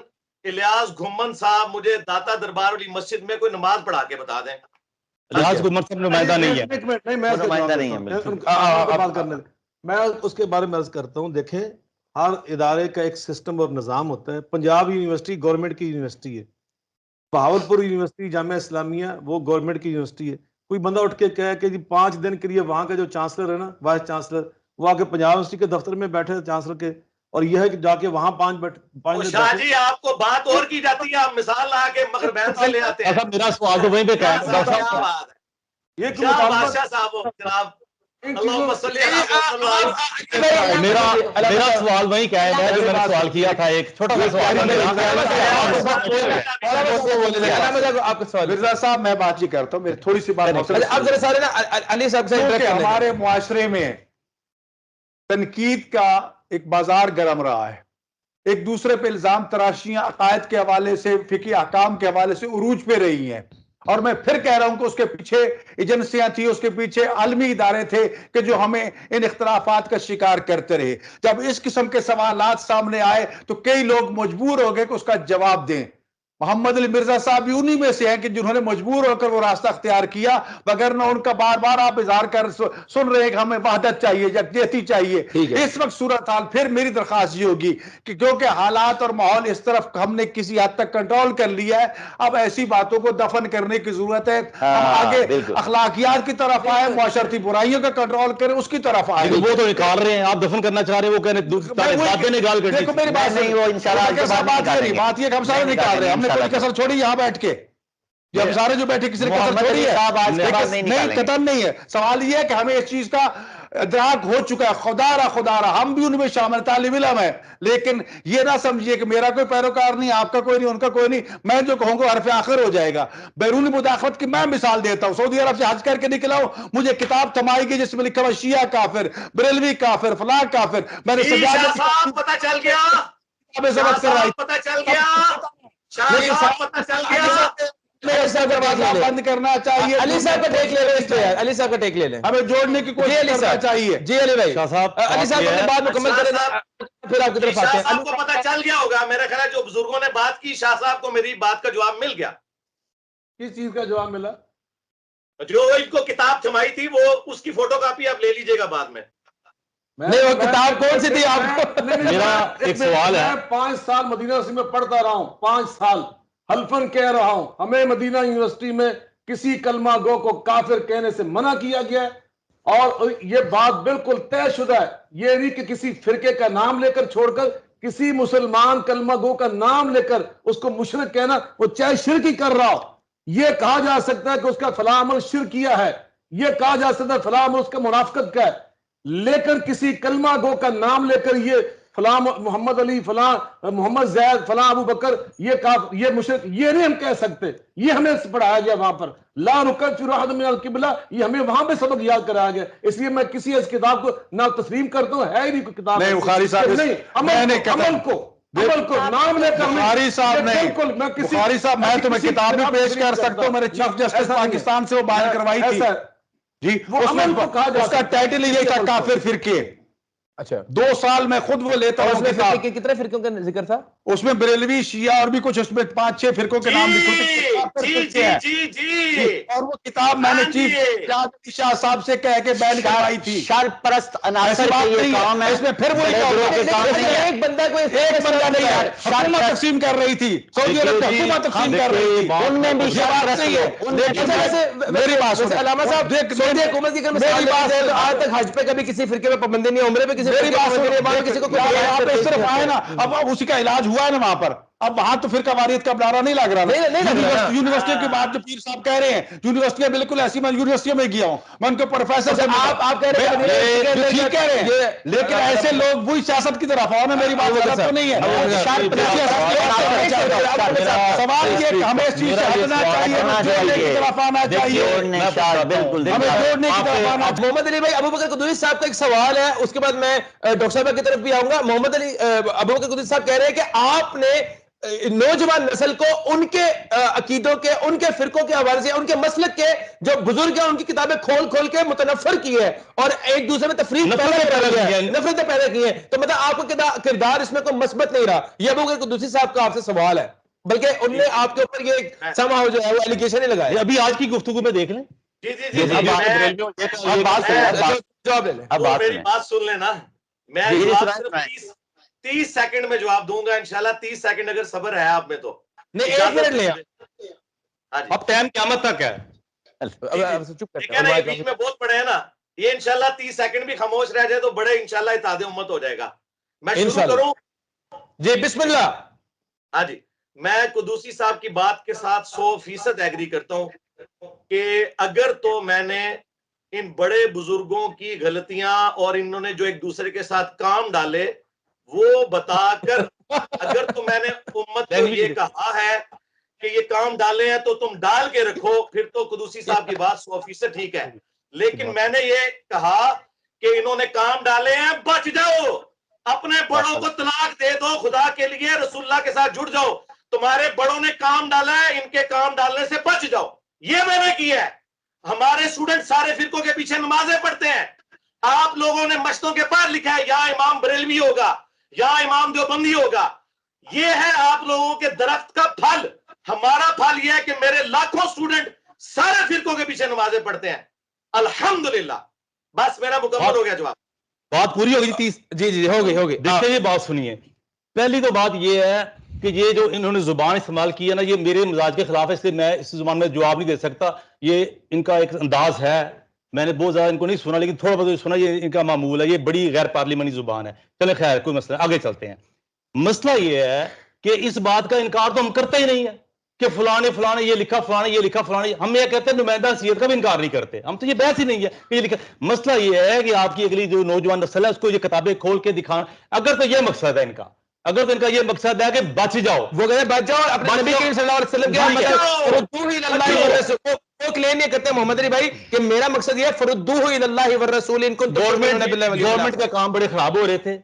الیاس گھمن صاحب مجھے داتا دربار والی مسجد میں کوئی نماز پڑھا کے بتا دیں. الیاس گھمن صاحب نمائندہ نہیں ہے. نمائندہ نہیں ہے. میں اس کے بارے میں عرض کرتا ہوں. دیکھیں ہر ادارے کا ایک سسٹم اور نظام ہوتا ہے. پنجاب یونیورسٹی گورنمنٹ کی یونیورسٹی ہے. بہاولپور یونیورسٹی جامعہ اسلامیہ وہ گورنمنٹ کی یونیورسٹی ہے. کوئی بندہ اٹھ کے کہے کہ جی 5 دن کے لیے وہاں کا جو چانسلر ہے نا، وائس چانسلر، وہ آ کے پنجاب یونیورسٹی کے دفتر میں بیٹھے چانسلر کے، اور یہ ہے کہ جا کے وہاں 5 دن. شاہ جی آپ کو بات اور کی جاتی ہے، آپ مثال لا کے مغربین سے لے آتے ہیں. میرا سوال تو وہیں پہ کیا ہے. یہ بادشاہ صاحب جناب میرا سوال وہی کیا ہے جو میں نے سوال کیا تھا. ایک چھوٹا سا سوال. مرزا صاحب میں بات یہ کرتا ہوں، میری تھوڑی سی بات علی صاحب سے. ہمارے معاشرے میں تنقید کا ایک بازار گرم رہا ہے. ایک دوسرے پہ الزام تراشیاں عقائد کے حوالے سے، فقہی احکام کے حوالے سے عروج پہ رہی ہیں. اور میں پھر کہہ رہا ہوں کہ اس کے پیچھے ایجنسیاں تھی، اس کے پیچھے عالمی ادارے تھے کہ جو ہمیں ان اختلافات کا شکار کرتے رہے. جب اس قسم کے سوالات سامنے آئے تو کئی لوگ مجبور ہو گئے کہ اس کا جواب دیں. محمد علی مرزا صاحب بھی انہی میں سے ہیں کہ جنہوں نے مجبور ہو کر وہ راستہ اختیار کیا، وگرنہ ان کا بار بار آپ اظہار کر سن رہے ہیں کہ ہمیں وحدت چاہیے، یکجہتی چاہیے. اس وقت صورتحال پھر میری درخواست یہ ہوگی کہ کیونکہ حالات اور ماحول اس طرف ہم نے کسی حد تک کنٹرول کر لیا ہے، اب ایسی باتوں کو دفن کرنے کی ضرورت ہے. ہم آگے اخلاقیات کی طرف آئے، معاشرتی برائیوں کا کنٹرول کریں، اس کی طرف آئے. وہ تو نکال رہے ہیں، آپ دفن کرنا چاہ رہے ہیں، وہ کہنے باتیں نکال کر. دیکھو میری بات نہیں، وہ انشاءاللہ بات یہ کہ ہم سارے نکال رہے ہیں. ہم نے کوئی کسر چھوڑی یہاں بیٹھ کے، یہ ہم سارے جو بیٹھے کسی نے کسر چھوڑی ہے نہیں، قطن نہیں ہے. سوال یہ ہے کہ ہمیں اس چیز کا ادراک ہو چکا ہے. خدا را ہم بھی ان میں شامل طالب علم ہیں، لیکن یہ نہ سمجھیے کہ میرا کوئی پیروکار نہیں، آپ کا کوئی نہیں، ان کا کوئی نہیں. میں جو کہوں گا حرف آخر ہو جائے گا. بیرونی مداخلت کی میں مثال دیتا ہوں. سعودی عرب سے حج کر کے نکلا ہوں، مجھے کتاب تھمائی گئی جس میں لکھا ہوا شیعہ کافر، بریلوی کافر، فلاں کافر. میں نے پتہ چل گیا، پتہ چل گیا. بند کرنا چاہیے. علی صاحب کا ٹیک لے لیں. علی صاحب کا ٹیک لے لیں. ہمیں جوڑنے کی کوشش کرنا چاہیے. جی علی بھائی. علی صاحب اپنی بات مکمل کریں، پھر آپ کی طرف آتے ہیں. شاہ صاحب کو پتہ چل گیا ہوگا، میرا خیال ہے جو بزرگوں نے بات کی، شاہ صاحب کو میری بات کا جواب مل گیا. کس چیز کا جواب ملا؟ جو ان کو کتاب تھمائی تھی، وہ اس کی فوٹو کاپی آپ لے لیجئے گا بعد میں. نہیں وہ کتاب کون سی تھی آپ کو؟ میرا ایک سوال ہے. میں 5 سال مدینہ یونیورسٹی میں پڑھتا رہا ہوں، 5 سال حلفاً کہہ رہا ہوں ہمیں مدینہ یونیورسٹی میں کسی کلمہ گو کو کافر کہنے سے منع کیا گیا ہے. اور یہ بات بالکل طے شدہ ہے. یہ نہیں کہ کسی فرقے کا نام لے کر چھوڑ کر کسی مسلمان کلمہ گو کا نام لے کر اس کو مشرک کہنا، وہ چاہے شرک ہی کر رہا ہو. یہ کہا جا سکتا ہے کہ اس کا فلاں عمل شرک کیا ہے، یہ کہا جا سکتا ہے فلاں عمل اس کا منافقت کا ہے. لیکن کسی کلمہ گو کا نام لے کر یہ فلاں محمد علی، فلاں محمد زید، فلاں ابو بکر، یہ مشرک، یہ نہیں ہم کہہ سکتے. یہ ہمیں پڑھایا گیا وہاں پر لا نکفر احد من القبلہ، یہ ہمیں وہاں پہ سبق یاد کرایا گیا. اس لیے میں کسی اس کتاب کو نہ تسلیم کرتا ہوں، ہے ہی نہیں کوئی کتاب. نہیں بخاری صاحب نہیں، عمل کو نام لے کر. بخاری صاحب نہیں، بالکل میں کسی بخاری صاحب میں تمہیں کتاب بھی پیش کر سکتا ہوں. میں نے چیف جسٹس پاکستان سے وہ بیان کروائی تھی جی. اس کا ٹائٹل یہ تھا کافر فرقے. اچھا 2 سال میں خود وہ لیتا ہوں کتاب. کتنے فرقوں کا ذکر تھا اس میں بریلوی، شیعہ اور بھی کچھ، اس میں 5-6 فرقوں کے نام جی. اور وہ کتاب میں نے چیف شاہ صاحب سے کہہ کے بیان کروائی تھی. شرپرست عناصر کے یہ کام ہے. اس میں پھر وہی ایک بندہ نہیں ہے. حکومت تقسیم کر رہی تھی، سعودی عرب کی حکومت تقسیم کر رہی تھی. ان میں بھی میری بات سنیں علامہ صاحب، سعودی حکومت کی میری بات ہے تو آج تک حج پہ کبھی کسی فرقے میں پابندی نہیں، عمرے پہ کسی آپ اس طرف آئے نا، اب اسی کا علاج ہوا ہے نا وہاں پر. اب وہاں تو فرقہ واریت کا نعرہ نہیں لگ رہا. یونیورسٹیوں کی بات جو پیر صاحب کہہ رہے ہیں، یونیورسٹیاں بالکل ایسی، میں یونیورسٹیوں میں گیا ہوں، میں ان کے پروفیسر سے آپ کہہ رہے ہیں ٹھیک کہہ رہے ہیں، لیکن ایسے لوگ وہی سیاست کی طرف آؤ نا. میری بات غلط تو نہیں ہے. میں چاہتا ہوں سوال یہ کہ ہمیں اس چیز سے ہٹنا چاہیے, جوڑنے کی طرف آنا چاہیے, بالکل ہمیں جوڑنے کی طرف آنا چاہیے. محمد علی بھائی, ابوبکر قدوسی صاحب کا ایک سوال ہے, اس کے بعد میں ڈاکٹر صاحب کی طرف بھی آؤں گا. محمد علی ابوبکر قدوسی صاحب کہہ رہے ہیں کہ آپ نے نوجوان نسل کو ان کے عقیدوں کے, ان کے فرقوں کے حوالے سے, ان کے مسلک کے جو بزرگ ہیں ان کی کتابیں کھول کھول کے متنفر کی ہے اور ایک دوسرے میں تفریق نفرتیں پیدا کی ہیں. تو مطلب آپ کا کردار اس میں کوئی مثبت نہیں رہا. یہ ابوبکر قدوسی صاحب کا آپ سے سوال ہے, بلکہ ان نے آپ کے اوپر یہ سماؤ جو ہے وہ ایلیگیشن ہی لگایا. ابھی آج کی گفتگو میں دیکھ لیں. جواب لے لیں. میری بات سن لینا, میں 30 سیکنڈ میں جواب دوں گا انشاءاللہ. 30 سیکنڈ اگر صبر ہے آپ میں تو نہیں, 1 منٹ لیں. اب ٹائم قیامت تک ہے. بیچ میں بہت پڑے ہیں نا, یہ انشاءاللہ 30 سیکنڈ بھی خاموش رہ جائے تو بڑے انشاءاللہ اتحاد امت ہو جائے گا. میں شروع کروں جی, بسم اللہ. ہاں جی, میں قدوسی صاحب کی بات کے ساتھ 100% ایگری کرتا ہوں کہ اگر تو میں نے ان بڑے بزرگوں کی غلطیاں اور انہوں نے جو ایک دوسرے کے ساتھ کام ڈالے وہ بتا کر, اگر تو میں نے امت کو یہ کہا ہے کہ یہ کام ڈالے ہیں تو تم ڈال کے رکھو, پھر تو قدوسی صاحب کی بات 100% ٹھیک ہے. لیکن میں نے یہ کہا کہ انہوں نے کام ڈالے ہیں, بچ جاؤ, اپنے بڑوں کو طلاق دے دو, خدا کے لیے رسول اللہ کے ساتھ جڑ جاؤ. تمہارے بڑوں نے کام ڈالا ہے, ان کے کام ڈالنے سے بچ جاؤ. یہ میں نے کیا ہے. ہمارے اسٹوڈنٹ سارے فرقوں کے پیچھے نمازیں پڑھتے ہیں. آپ لوگوں نے مشتوں کے پار لکھا ہے یا امام بریلوی ہوگا یا امام دیوبندی ہوگا. یہ ہے آپ لوگوں کے درخت کا پھل. ہمارا پھل یہ ہے کہ میرے لاکھوں اسٹوڈنٹ سارے فرقوں کے پیچھے نمازیں پڑھتے ہیں الحمدللہ. بس میرا مکمل ہو گیا جواب. بات پوری ہوگی. 30 جی ہو گئی. دیکھیں یہ بات سنیے. پہلی تو بات یہ ہے کہ یہ جو انہوں نے زبان استعمال کی ہے نا, یہ میرے مزاج کے خلاف ہے, اس لیے میں اس زبان میں جواب نہیں دے سکتا. یہ ان کا ایک انداز ہے, میں نے بہت زیادہ ان کو نہیں سنا لیکن تھوڑا بہت سنا. یہ ان کا معمول ہے, یہ بڑی غیر پارلیمانی زبان ہے. چلیں خیر, کوئی مسئلہ, آگے چلتے ہیں. مسئلہ یہ ہے کہ اس بات کا انکار تو ہم کرتے ہی نہیں ہے کہ فلاں یہ لکھا, فلاں یہ لکھا, فلاں. ہم یہ کہتے ہیں نمائندہ حیثیت کا بھی انکار نہیں کرتے ہم, تو یہ بحث ہی نہیں ہے کہ یہ لکھا. مسئلہ یہ ہے کہ آپ کی اگلی جو نوجوان نسل ہے اس کو یہ کتابیں کھول کے دکھانا. اگر تو یہ مقصد ہے ان کا, اگر تو ان کا یہ مقصد ہے کہ بچ جاؤ, وہ کہتے ہیں بچ جاؤ, اپنے نبی کریم صلی اللہ علیہ وسلم کے فردوہ الی اللہ والرسول. وہ کلیم یہ کرتے ہیں محمد علی بھائی کہ میرا مقصد یہ ہے فردوہ الی اللہ والرسول ان کنتم تؤمنون باللہ والیوم الاخر. گورنمنٹ کے کام بڑے خراب ہو رہے تھے,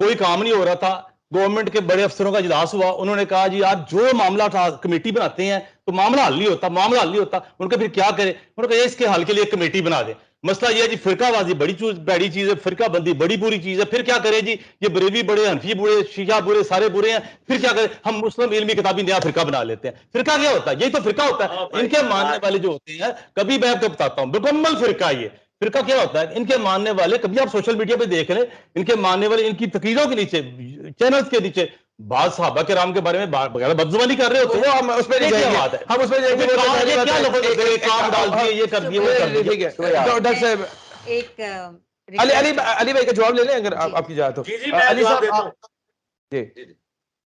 کوئی کام نہیں ہو رہا تھا. گورنمنٹ کے بڑے افسروں کا اجلاس ہوا, انہوں نے کہا جی آپ جو معاملہ کمیٹی بناتے ہیں تو معاملہ حل نہیں ہوتا, معاملہ حل نہیں ہوتا. ان کو پھر کیا کرے, انہوں نے کہا اس کے حل کے لیے کمیٹی بنا دیں. مسئلہ یہ ہے جی فرقہ بازی بڑی چیز ہے, فرقہ بندی بڑی بری چیز ہے. پھر کیا کرے جی, یہ بریلوی بڑے, حنفی برے, شیعہ برے, سارے برے ہیں. پھر کیا کرے, ہم مسلم علمی کتابی نیا فرقہ بنا لیتے ہیں. فرقہ کیا ہوتا ہے, یہی تو فرقہ ہوتا ہے. ان کے ماننے والے جو ہوتے ہیں, کبھی میں آپ کو بتاتا ہوں مکمل فرقہ یہ فرقہ کیا ہوتا ہے. ان کے ماننے والے, کبھی آپ سوشل میڈیا پہ دیکھ رہے, ان کے ماننے والے ان کی تقریروں کے نیچے, چینلز کے نیچے بعض صحابہ کرام کے بارے میں بغیر بدزبانی کر رہے ہوتے ہیں. ہم اس پہ نہیں جائیں گے, ہم اس پہ جائیں گے. کیا لفظ ہوتے ہیں, کام ڈال دیے, یہ کر دیے, وہ کر دیے. ٹھیک ہے ڈاکٹر صاحب, ایک علی بھائی کا جواب لے لیں اگر آپ کی جائے تو. جی میں جواب دیتا ہوں.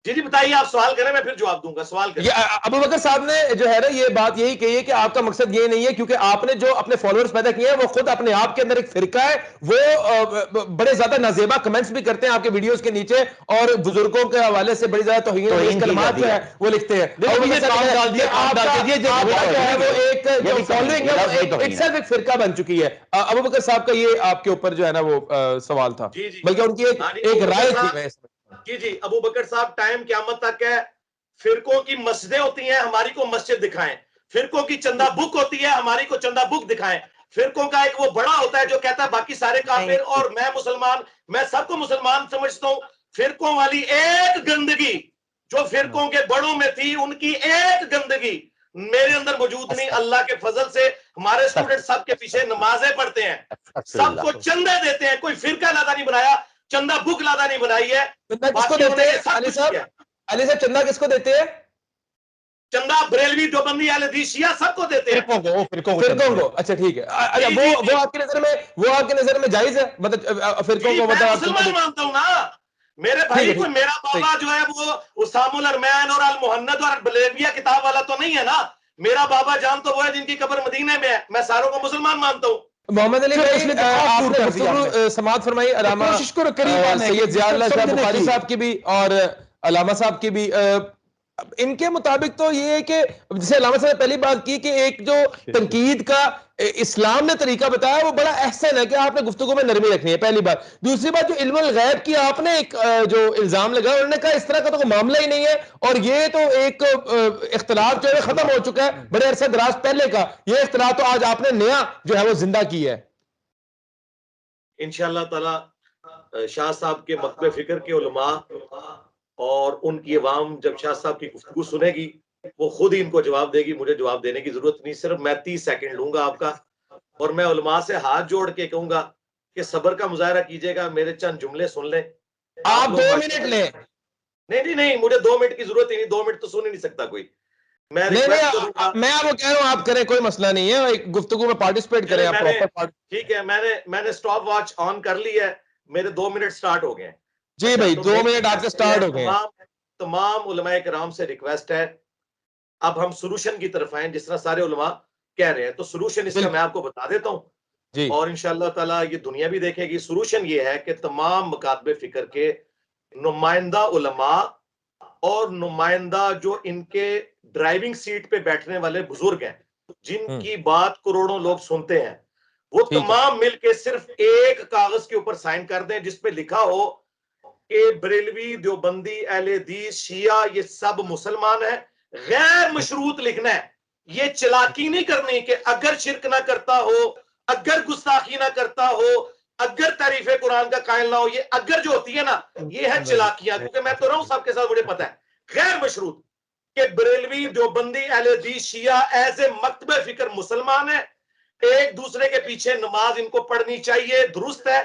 جی بتائیے, آپ سوال کریں میں پھر جواب دوں گا. سوال کریں. ابوبکر صاحب نے جو ہے نا یہ بات یہی کہی ہے کہ آپ کا مقصد یہ نہیں ہے, کیونکہ آپ نے جو اپنے فالوورز پیدا کیے ہیں وہ خود اپنے آپ کے اندر ایک فرقہ ہے. وہ بڑے زیادہ نازیبا کمنٹس بھی کرتے ہیں آپ کے ویڈیوز کے نیچے, اور بزرگوں کے حوالے سے بڑی زیادہ توہین کلمات جو ہے وہ لکھتے ہیں. ایک فرقہ بن چکی ہے. ابوبکر صاحب کا یہ آپ کے اوپر جو ہے نا وہ سوال تھا, بلکہ ان کی ایک رائے تھی. جی ابوبکر صاحب, ٹائم قیامت تک ہے. فرقوں کی مسجدیں ہوتی ہیں, ہماری کو مسجد دکھائیں. فرقوں کی چندہ بک ہوتی ہے, ہماری کو چندہ بک دکھائیں. فرقوں کا ایک وہ بڑا ہوتا ہے جو کہتا ہے باقی سارے کافر اور میں مسلمان, میں سب کو مسلمان سمجھتا ہوں. فرقوں والی ایک گندگی جو فرقوں کے بڑوں میں تھی, ان کی ایک گندگی میرے اندر موجود نہیں. اللہ کے فضل سے ہمارے اسٹوڈنٹ سب کے پیچھے نمازیں پڑھتے ہیں, سب کو چندے دیتے ہیں. کوئی فرقہ لادا نہیں بنایا, چندہ بک لادا نہیں بنائی ہے. کس کو دیتے ہیں علی صاحب, چندہ کس کو دیتے ہیں؟ چندہ بریلوی, دیوبندی, اہل حدیث, شیعہ سب کو دیتے ہیں. فرقوں کو. اچھا ٹھیک ہے. وہ آپ کی نظر میں جائز ہے, مطلب فرقوں کو مسلمان مانتا ہوں نا. میرے بھائی کوئی میرا بابا جو ہے وہ اسام الارمین اور المحند اور بلیویہ کتاب والا تو نہیں ہے نا. میرا بابا جان تو وہ ہے جن کی قبر مدینے میں ہے. میں ساروں کو مسلمان مانتا ہوں. محمد علی بھائی, آپ نے گفتگو سماعت فرمائی علامہ سید ضیاء اللہ شاہ بخاری صاحب کی بھی اور علامہ صاحب کی بھی. ان کے مطابق تو یہ ہے کہ جسے علامہ صاحب نے پہلی بات کی کہ ایک جو تنقید کا اسلام نے طریقہ بتایا وہ بڑا احسن ہے کہ آپ نے گفتگو میں نرمی رکھنی ہے، پہلی بات. دوسری بات جو علم الغیب کی آپ نے ایک جو الزام لگا انہوں نے کہا اس طرح کا تو کوئی معاملہ ہی نہیں ہے، اور یہ تو ایک اختلاف جو ہے ختم ہو چکا ہے بڑے عرصے دراز پہلے کا، یہ اختلاف تو آج آپ نے نیا جو ہے وہ زندہ کی ہے. انشاءاللہ تعالی شاہ صاحب کے مکتب فکر کے علماء اور ان کی عوام جب شاہ صاحب کی گفتگو سنے گی وہ خود ہی ان کو جواب دے گی، مجھے جواب دینے کی ضرورت نہیں. صرف میں 30 سیکنڈ لوں گا آپ کا، اور میں علماء سے ہاتھ جوڑ کے کہوں گا کہ صبر کا مظاہرہ کیجئے گا، میرے چند جملے سن لیں. آپ 2 منٹ لیں. نہیں مجھے 2 منٹ کی ضرورت ہی نہیں، 2 منٹ تو سن ہی نہیں سکتا کوئی. میں ریکویسٹ کروں گا، میں آپ کو کہہ رہا ہوں آپ کریں، کوئی مسئلہ نہیں ہے، ایک گفتگو میں پارٹیسپیٹ کریں آپ پراپر. ٹھیک ہے، میں نے سٹاپ واچ آن کر لی ہے، میرے 2 منٹ سٹارٹ ہو گئے ہیں. جی بھائی 2 منٹ آپ کے سٹارٹ ہو گئے ہیں. تمام علماء کرام سے ریکویسٹ ہے اب ہم سولوشن کی طرف آئیں، جس طرح سارے علماء کہہ رہے ہیں تو سولوشن اس کا میں آپ کو بتا دیتا ہوں جی. اور انشاءاللہ تعالی یہ دنیا بھی دیکھے گی. سولوشن یہ ہے کہ تمام مکاتب فکر کے نمائندہ علماء اور نمائندہ جو ان کے ڈرائیونگ سیٹ پہ بیٹھنے والے بزرگ ہیں جن کی بات کروڑوں لوگ سنتے ہیں، وہ تمام مل کے صرف ایک کاغذ کے اوپر سائن کر دیں جس پہ لکھا ہو کہ بریلوی، دیوبندی، اہل حدیث، شیعہ یہ سب مسلمان ہیں. غیر مشروط لکھنا ہے، یہ چلاکی نہیں کرنی کہ اگر شرک نہ کرتا ہو، اگر گستاخی نہ کرتا ہو، اگر تعریف قرآن کا قائل نہ ہو. یہ اگر جو ہوتی ہے نا یہ ہے چلاکیاں، کیونکہ میں تو رہا ہوں سب کے ساتھ، مجھے پتا ہے غیر مشروط کہ بریلوی، دیوبندی، اہل حدیث، شیعہ ایز اے مکتب فکر مسلمان ہیں. ایک دوسرے کے پیچھے نماز ان کو پڑھنی چاہیے، درست ہے،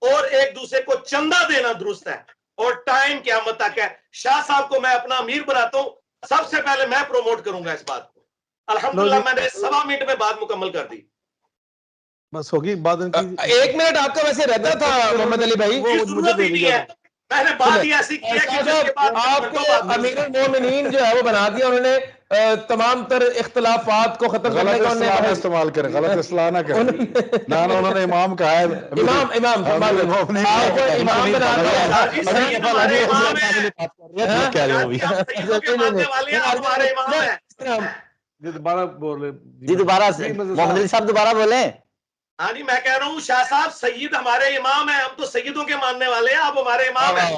اور ایک دوسرے کو چندہ دینا درست ہے، اور ٹائم قیامت تک ہے. شاہ صاحب کو میں اپنا امیر بناتا ہوں، سب سے پہلے میں پروموٹ کروں گا اس بات کو. الحمدللہ میں نے 1.25 منٹ میں بات مکمل کر دی. بس ہوگی بات ان کی. 1 منٹ آپ کا ویسے رہتا تھا محمد علی بھائی. ضرورت ہی نہیں ہے، میں نے بات ہی ایسی کی ہے کہ جس کے بعد آپ کو امیر المومنین جو ہے وہ بنا دیا انہوں نے. تمام تر اختلافات کو ختم کرنے کا غلط اصطلاح استعمال کریں، غلط اصطلاح نہ کریں. نہ انہوں نے امام کہا ہے، امام آپ کو امام بنا دیا. دوبارہ بولے جی دوبارہ سے محمد علی صاحب دوبارہ بولیں. ہاں جی، میں کہہ رہا ہوں شاہ صاحب سید ہمارے امام ہیں، ہم تو سیدوں کے ماننے والے ہیں، آپ ہمارے امام ہیں.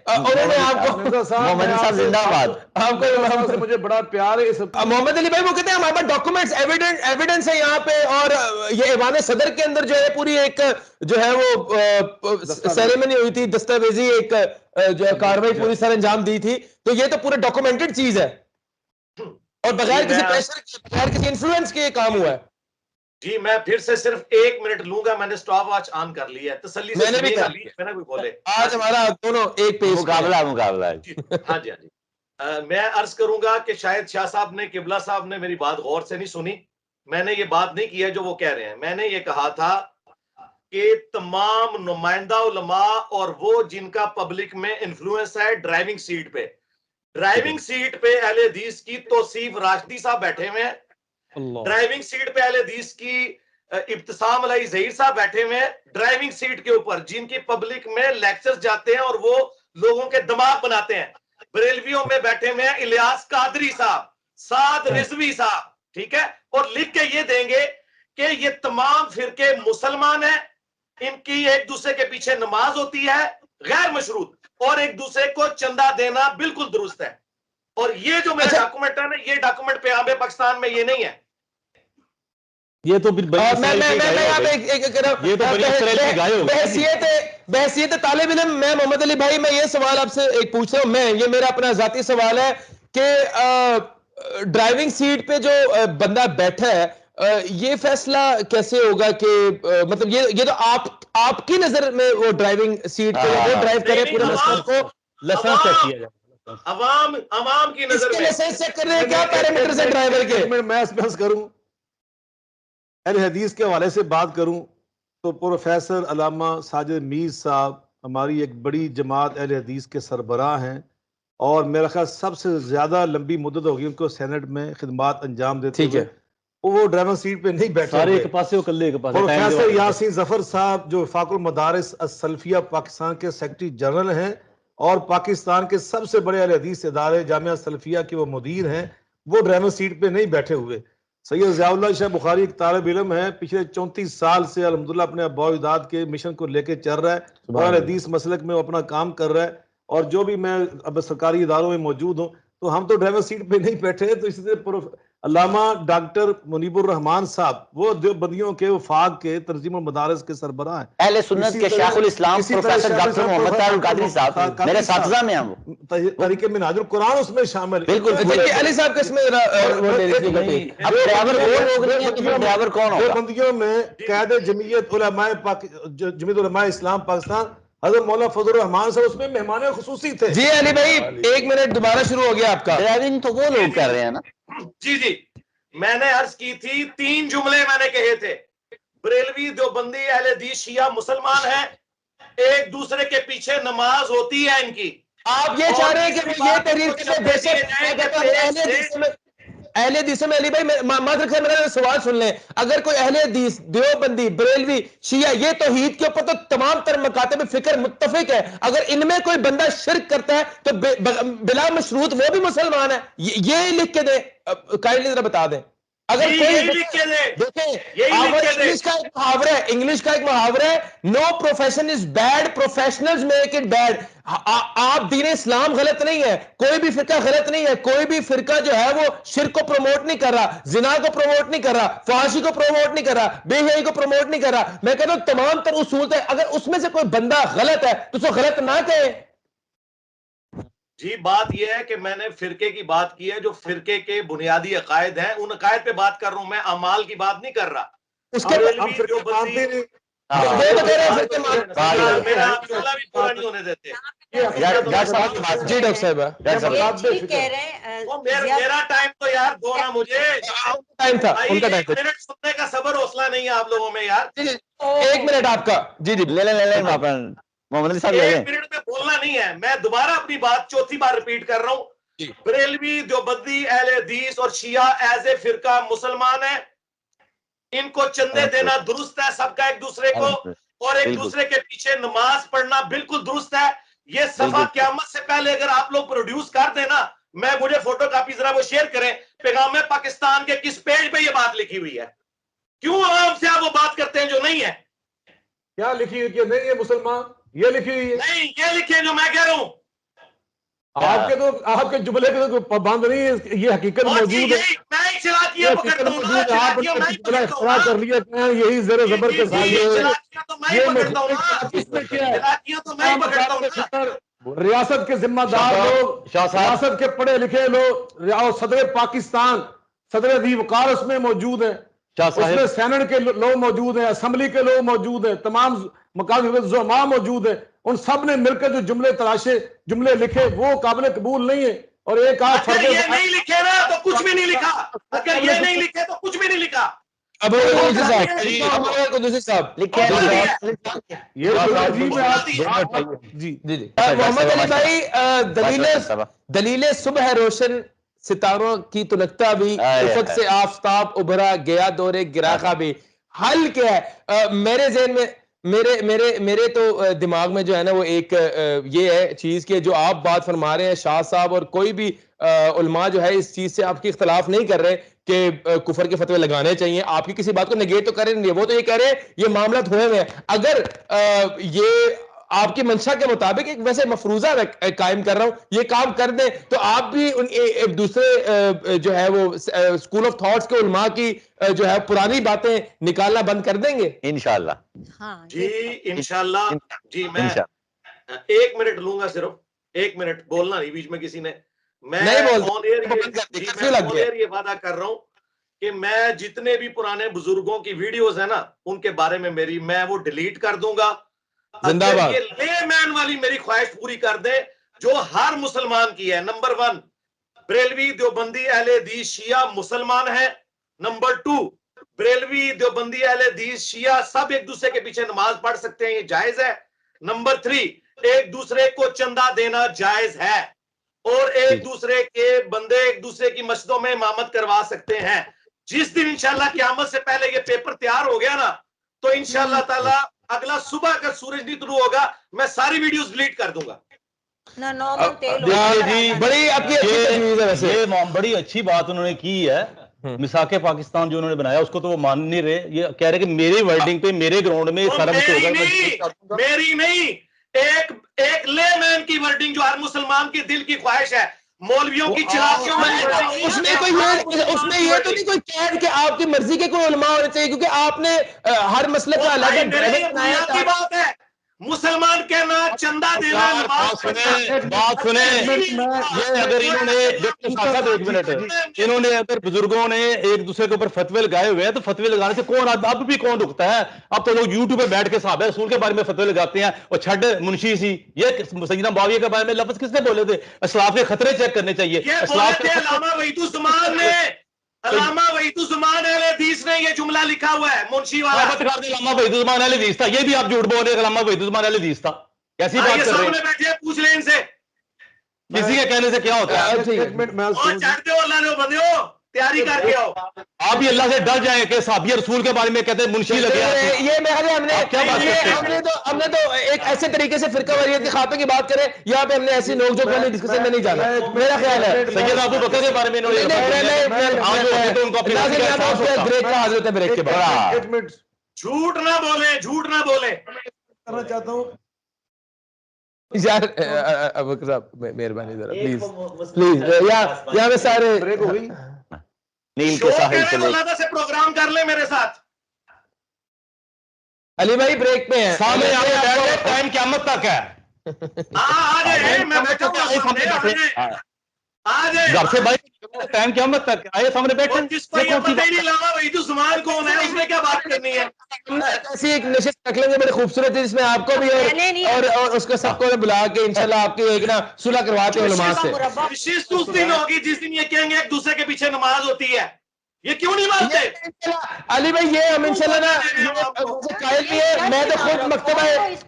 انہوں نے آپ کو محمد علی صاحب زندہ باد. آپ کو امام سے مجھے بڑا پیار ہے. محمد علی بھائی وہ کہتے ہیں ہمارے پاس ڈاکومنٹس ایویڈنس ہے یہاں پہ، اور یہ ایوان صدر کے اندر جو ہے پوری ایک جو ہے وہ سیریمنی ہوئی تھی، دستاویزی ایک جو ہے کاروائی پوری سر انجام دی تھی، تو یہ تو پورے ڈاکومنٹڈ چیز ہے اور بغیر کسی پریشر کے، بغیر کسی انفلوئنس کے یہ کام ہوا ہے. جی میں پھر سے صرف 1 منٹ لوں گا، میں نے سٹاپ واچ آن کر لی ہے، تسلی سے میں نے بھی کر لی، میں نے کوئی بولے. آج ہمارا دونوں ایک پیج مقابلہ ہاں جی ہاں جی. میں عرض کروں گا کہ شاید شاہ صاحب نے، قبلہ صاحب نے میری بات غور سے نہیں سنی. میں نے یہ بات نہیں کی ہے جو وہ کہہ رہے ہیں. میں نے یہ کہا تھا کہ تمام نمائندہ علماء اور وہ جن کا پبلک میں انفلوئنس ہے ڈرائیونگ سیٹ پہ، ڈرائیونگ سیٹ پہ اہل حدیث کی توصیف راشدی صاحب بیٹھے ہوئے ہیں، ڈرائیونگ سیٹ پہ اہل حدیث کی ابتسام علیہ ظہیر صاحب بیٹھے ہوئے ہیں، ڈرائیونگ سیٹ کے اوپر جن کی پبلک میں لیکچرز جاتے ہیں اور وہ لوگوں کے دماغ بناتے ہیں. بریلویوں میں بیٹھے ہوئے ہیں الیاس قادری صاحب، سعد رضوی صاحب، ٹھیک ہے، اور لکھ کے یہ دیں گے کہ یہ تمام فرقے مسلمان ہیں، ان کی ایک دوسرے کے پیچھے نماز ہوتی ہے غیر مشروط، اور ایک دوسرے کو چندہ دینا بالکل درست ہے. اور یہ جو میرا ڈاکومنٹ ہے نا، یہ ڈاکومنٹ پیغام پاکستان میں یہ نہیں ہے. یہ تو پھر بحثیت طالب علم میں محمد علی بھائی میں یہ سوال آپ سے ایک پوچھ رہا ہوں، میں یہ میرا اپنا ذاتی سوال ہے کہ ڈرائیونگ سیٹ پہ جو بندہ بیٹھا ہے یہ فیصلہ کیسے ہوگا کہ مطلب یہ تو آپ کی نظر میں وہ ڈرائیونگ سیٹ پہ وہ ڈرائیو کرے پورے مسئلہ کو لائسنس چیک کیا جائے، عوام کی نظر میں لائسنس چیک کرنے کے کیا پیرامیٹرز ہیں ڈرائیور کے؟ میں بحث کروں، اہل حدیث کے حوالے سے بات کروں تو پروفیسر علامہ ساجد میر صاحب ہماری ایک بڑی جماعت اہل حدیث کے سربراہ ہیں، اور میرا خیال سب سے زیادہ لمبی مدت ہوگی ان کو سینٹ میں خدمات انجام دیتے ہوئے. وہ ڈرائیور سیٹ پہ نہیں بیٹھے، سارے ایک پاسے وہ کلے ایک پاسے. پروفیسر یاسین ظفر صاحب جو فاقر المدارس السلفیہ پاکستان کے سیکرٹری جنرل ہیں اور پاکستان کے سب سے بڑے اہل حدیث ادارے جامعہ سلفیہ کے وہ مدیر ہیں، وہ ڈرائیور سیٹ پہ نہیں بیٹھے ہوئے. سید ضیاء اللہ شاہ بخاری ایک طالب علم ہے، پچھلے 34 سال سے الحمدللہ اپنے اباء و اجداد کے مشن کو لے کے چل رہا ہے اور حدیث مسلک میں وہ اپنا کام کر رہا ہے. اور جو بھی میں اب سرکاری اداروں میں موجود ہوں تو ہم تو ڈرائیور سیٹ پہ نہیں بیٹھے. تو اس لیے علامہ ڈاکٹر منیب الرحمان صاحب وہ دیوبندیوں کے وفاق کے تنظیم المدارس کے سربراہ ہیں، اہل سنت کے شیخ الاسلام پروفیسر ڈاکٹر محمد طاہر القادری صاحب میرے اساتذہ میں ہیں. تحریک منہاج القرآن اس میں شامل ہے. بالکل علی صاحب کس میں اب ڈرائیور وہ لوگ نہیں ہیں تو ڈرائیور کون ہوگا؟ دیوبندیوں میں قائد جمعیت علماء اسلام پاکستان حضرت مولانا فضل الرحمان صاحب اس میں مہمان خصوصی تھے. جی علی بھائی 1 منٹ دوبارہ شروع ہو گیا آپ کا. ڈرائیونگ تو وہ لوگ کر رہے ہیں نا. جی میں نے عرض کی تھی 3 جملے میں نے کہے تھے. بریلوی دیوبندی اہل حدیث شیعہ مسلمان ہیں، ایک دوسرے کے پیچھے نماز ہوتی ہے ان کی. آپ یہ چاہ رہے ہیں کہ یہ تحریر کے بے شک اہل حدیث میں علی بھائی معذرت خیر میرا سوال سن لیں، اگر کوئی اہل حدیث دیوبندی بریلوی شیعہ یہ توحید کے اوپر تو تمام تر مکاتب فکر متفق ہے، اگر ان میں کوئی بندہ شرک کرتا ہے تو بلا مشروط وہ بھی مسلمان ہے، یہ لکھ کے دیں کائنڈلی ذرا بتا دیں. اگر دیکھیں انگلش کا ایک محاورہ ہے no profession is bad professionals make it bad. آپ دین اسلام غلط نہیں ہے، کوئی بھی فرقہ غلط نہیں ہے، کوئی بھی فرقہ جو ہے وہ شرک کو پروموٹ نہیں کر رہا، زنا کو پروموٹ نہیں کر رہا، فحاشی کو پروموٹ نہیں کر رہا، بے حیائی کو پروموٹ نہیں کر رہا. میں کہتا ہوں تمام تر اصول ہے، اگر اس میں سے کوئی بندہ غلط ہے تو اس کو غلط نہ کہیں. جی بات یہ ہے کہ میں نے فرقے کی بات کی ہے، جو فرقے کے بنیادی عقائد ہیں ان عقائد پہ بات کر رہا ہوں، میں اعمال کی بات نہیں کر رہا. اس کے ہم فرقے مانتے نہیں. میرا جملہ بھی پورا نہیں ہونے دیتے. جی ڈاکٹر صاحب میرا ٹائم تو یار دو نا مجھے. ٹائم تھا ان کا ٹائم. منٹ سننے کا صبر حوصلہ نہیں ہے آپ لوگوں میں یار. 1 منٹ آپ کا. جی لے محمد علی صاحب. 1 منٹ میں بولنا نہیں ہے. میں دوبارہ اپنی بات چوتھی بار ریپیٹ کر رہا ہوں. بریلوی دیوبندی اہل حدیث اور شیعہ ایز اے فرقہ مسلمان ہیں. ان کو چندے دینا درست ہے سب کا ایک دوسرے کو، اور ایک دوسرے کے پیچھے نماز پڑھنا بالکل درست ہے. یہ صفحہ قیامت سے پہلے اگر آپ لوگ پروڈیوس کر دیں نا، میں مجھے فوٹو کاپی ذرا وہ شیئر کریں، پیغام پاکستان کے کس پیج پہ یہ بات لکھی ہوئی ہے. کیوں عوام سے آپ وہ بات کرتے ہیں جو نہیں ہے؟ کیا لکھی ہوئی کہ نہیں ہے مسلمان؟ یہ لکھی ہوئی ہے نہیں، یہ لکھے جو میں کہہ رہا ہوں. آپ کے جملے کے تو پابند نہیں ہے، یہ حقیقت موجود ہے. میں چلاکیاں پکڑتا ہوں نا، چلاکیاں میں ہی پکڑتا ہوں نا. کر لیا یہی زیر زبر کے ساتھ چلاکیاں تو میں ہی پکڑتا ہوں نا. چلاکیاں تو میں ہی پکڑتا ہوں نا. ریاست کے ذمہ دار لوگ، ریاست کے پڑھے لکھے لوگ، اور صدر پاکستان صدر ذی وقار اس میں موجود ہیں، اس میں سینٹ کے لوگ موجود ہیں، اسمبلی کے لوگ موجود ہیں، تمام مقامی زعماء موجود ہیں. ان سب نے مل کر جو جملے تراشے، جملے لکھے، وہ قابل قبول نہیں ہے. اور ایک آپ اگر یہ نہیں لکھے نا تو کچھ بھی نہیں لکھا. اگر یہ نہیں لکھے تو کچھ بھی نہیں لکھا. اب صاحب محمد علی بھائی دلیل صبح روشن ستاروں کی تلکتا بھی، افق سے آفتاب ابھرا گیا دور گراخا بھی. حل کیا ہے میرے ذہن میں؟ میرے تو دماغ میں جو ہے نا وہ ایک یہ ہے چیز کہ جو آپ بات فرما رہے ہیں شاہ صاحب اور کوئی بھی علماء جو ہے اس چیز سے آپ کی اختلاف نہیں کر رہے کہ کفر کے فتوے لگانے چاہیے. آپ کی کسی بات کو نگیٹ تو کر رہے نہیں، وہ تو یہ کہہ رہے ہیں یہ معاملات ہوئے ہوئے ہیں. اگر یہ آپ کی منشا کے مطابق ایک ویسے مفروضہ قائم کر رہا ہوں، یہ کام کر دیں تو آپ بھی ایک دوسرے جو ہے وہ اسکول آف تھاٹس کے علماء کی جو ہے پرانی باتیں نکالنا بند کر دیں گے انشاءاللہ. جی انشاءاللہ. جی میں 1 منٹ لوں گا، صرف 1 منٹ بولنا نہیں بیچ میں کسی نے. میں یہ وعدہ کر رہا ہوں کہ میں جتنے بھی پرانے بزرگوں کی ویڈیوز ہیں نا ان کے بارے میں میں وہ ڈیلیٹ کر دوں گا. یہ لے مین والی میری خواہش پوری کر دے جو ہر مسلمان کی ہے. نمبر 1 بریلوی دیوبندی اہل حدیث شیعہ مسلمان ہے. نمبر 2 بریلوی دیوبندی اہل حدیث شیعہ سب ایک دوسرے کے پیچھے نماز پڑھ سکتے ہیں، یہ جائز ہے. نمبر 3 ایک دوسرے کو چندہ دینا جائز ہے، اور ایک دوسرے کے بندے ایک دوسرے کی مسجدوں میں امامت کروا سکتے ہیں. جس دن انشاءاللہ قیامت سے پہلے یہ پیپر تیار ہو گیا نا تو انشاءاللہ تعالی اگلا صبح کا سورج نہیں طلوع ہوگا میں ساری ویڈیوز ڈیلیٹ کر دوں گا. جی بڑی آپ کی اچھی تجویز ہے ویسے، یہ بڑی اچھی بات انہوں نے کی ہے. مساق پاکستان جو انہوں نے بنایا اس کو تو وہ مان نہیں رہے. یہ کہہ رہے کہ میری ورڈنگ پہ میرے گراؤنڈ میں سارا کچھ ہوگا. میری نہیں، ایک لے مین کی ورڈنگ جو ہر مسلمان کی دل کی خواہش ہے. مولویوں کی چلاکیوں میں اس میں یہ تو نہیں کوئی قید کہ آپ کی مرضی کے کوئی علماء ہونے چاہیے، کیونکہ آپ نے ہر مسئلے کا الگ کی بات ہے. مسلمان کہنا چندہ دینا بات سنیں یہ اگر انہوں نے ایک منٹ انہوں نے اگر بزرگوں نے ایک دوسرے کے اوپر فتوے لگائے ہوئے ہیں تو فتوے لگانے سے کون اب بھی کون رکتا ہے؟ اب تو لوگ یوٹیوب پہ بیٹھ کے صحابہ رسول کے بارے میں فتوے لگاتے ہیں اور چھڈ منشی سی. یہ سیدنا معاویہ کے بارے میں لفظ کس نے بولے تھے؟ اسلاف کے خطرے چیک کرنے چاہیے. علامہ وحید الزمان نے علامہ وحید الزمان اہل حدیث نے یہ جملہ لکھا ہوا ہے منشی والا. علامہ وحید الزمان اہل حدیث تھا. یہ بھی آپ جھوٹ بول رہے ہیں علامہ وحید الزمان اہل حدیث تھا. کیسی بات کر رہے ہیں؟ بیٹھے پوچھ لیں ان سے کسی کے کہنے سے کیا ہوتا ہے. چڑھتے ہو اللہ نے بندے ہو تیاری کر کے آؤ. آپ بھی اللہ سے ڈر جائیں کہ صحابی رسول کے بارے میں کہتے ہیں منشی لگے. یہ ہم نے تو ایک ایسے طریقے سے فرقہ واریت کے خاتمے کی بات کریں، یہاں پہ ہم نے ایسی نوک جھوک والی ڈسکشن میں نہیں جانا. میرا خیال ہے سید ابو بکر کے بارے میں بریک کا حاضر ہے. بریک کے بعد جھوٹ نہ بولیں، جھوٹ نہ بولیں. کرنا چاہتا ہوں یار ابو بکر صاحب مہربانی ذرا پلیز پلیز یہاں پہ سارے بریک ہو گئی. نیل کے ساحل چلے. مولانا سے پروگرام کر لیں میرے ساتھ. علی بھائی بریک پہ ہیں سامنے آ کے ٹائم قیامت تک ہے. آ جائیں میں بیٹھا ہوں. آ جائیں گھر سے بھائی ٹائم قیامت تک آئے سامنے بیٹھے. جس کو یہ پتہ ہی نہیں علامہ وحید الزمان کون ہے اس نے کیا بات کرنی ہے. ایسی ایک نشست رکھ لیں گے بڑی خوبصورت ہے جس میں آپ کو بھی اور اس کو سب کو بلا کے انشاءاللہ آپ کی ایک نا صلح کرواتے ہیں علماء سے. نشست اس دن ہوگی جس دن یہ کہیں گے ایک دوسرے کے پیچھے نماز ہوتی ہے. یہ کیوں نہیں مانتے علی بھائی؟ یہ ہم انشاءاللہ قائل بھی ہے. میں تو خود مکتبہ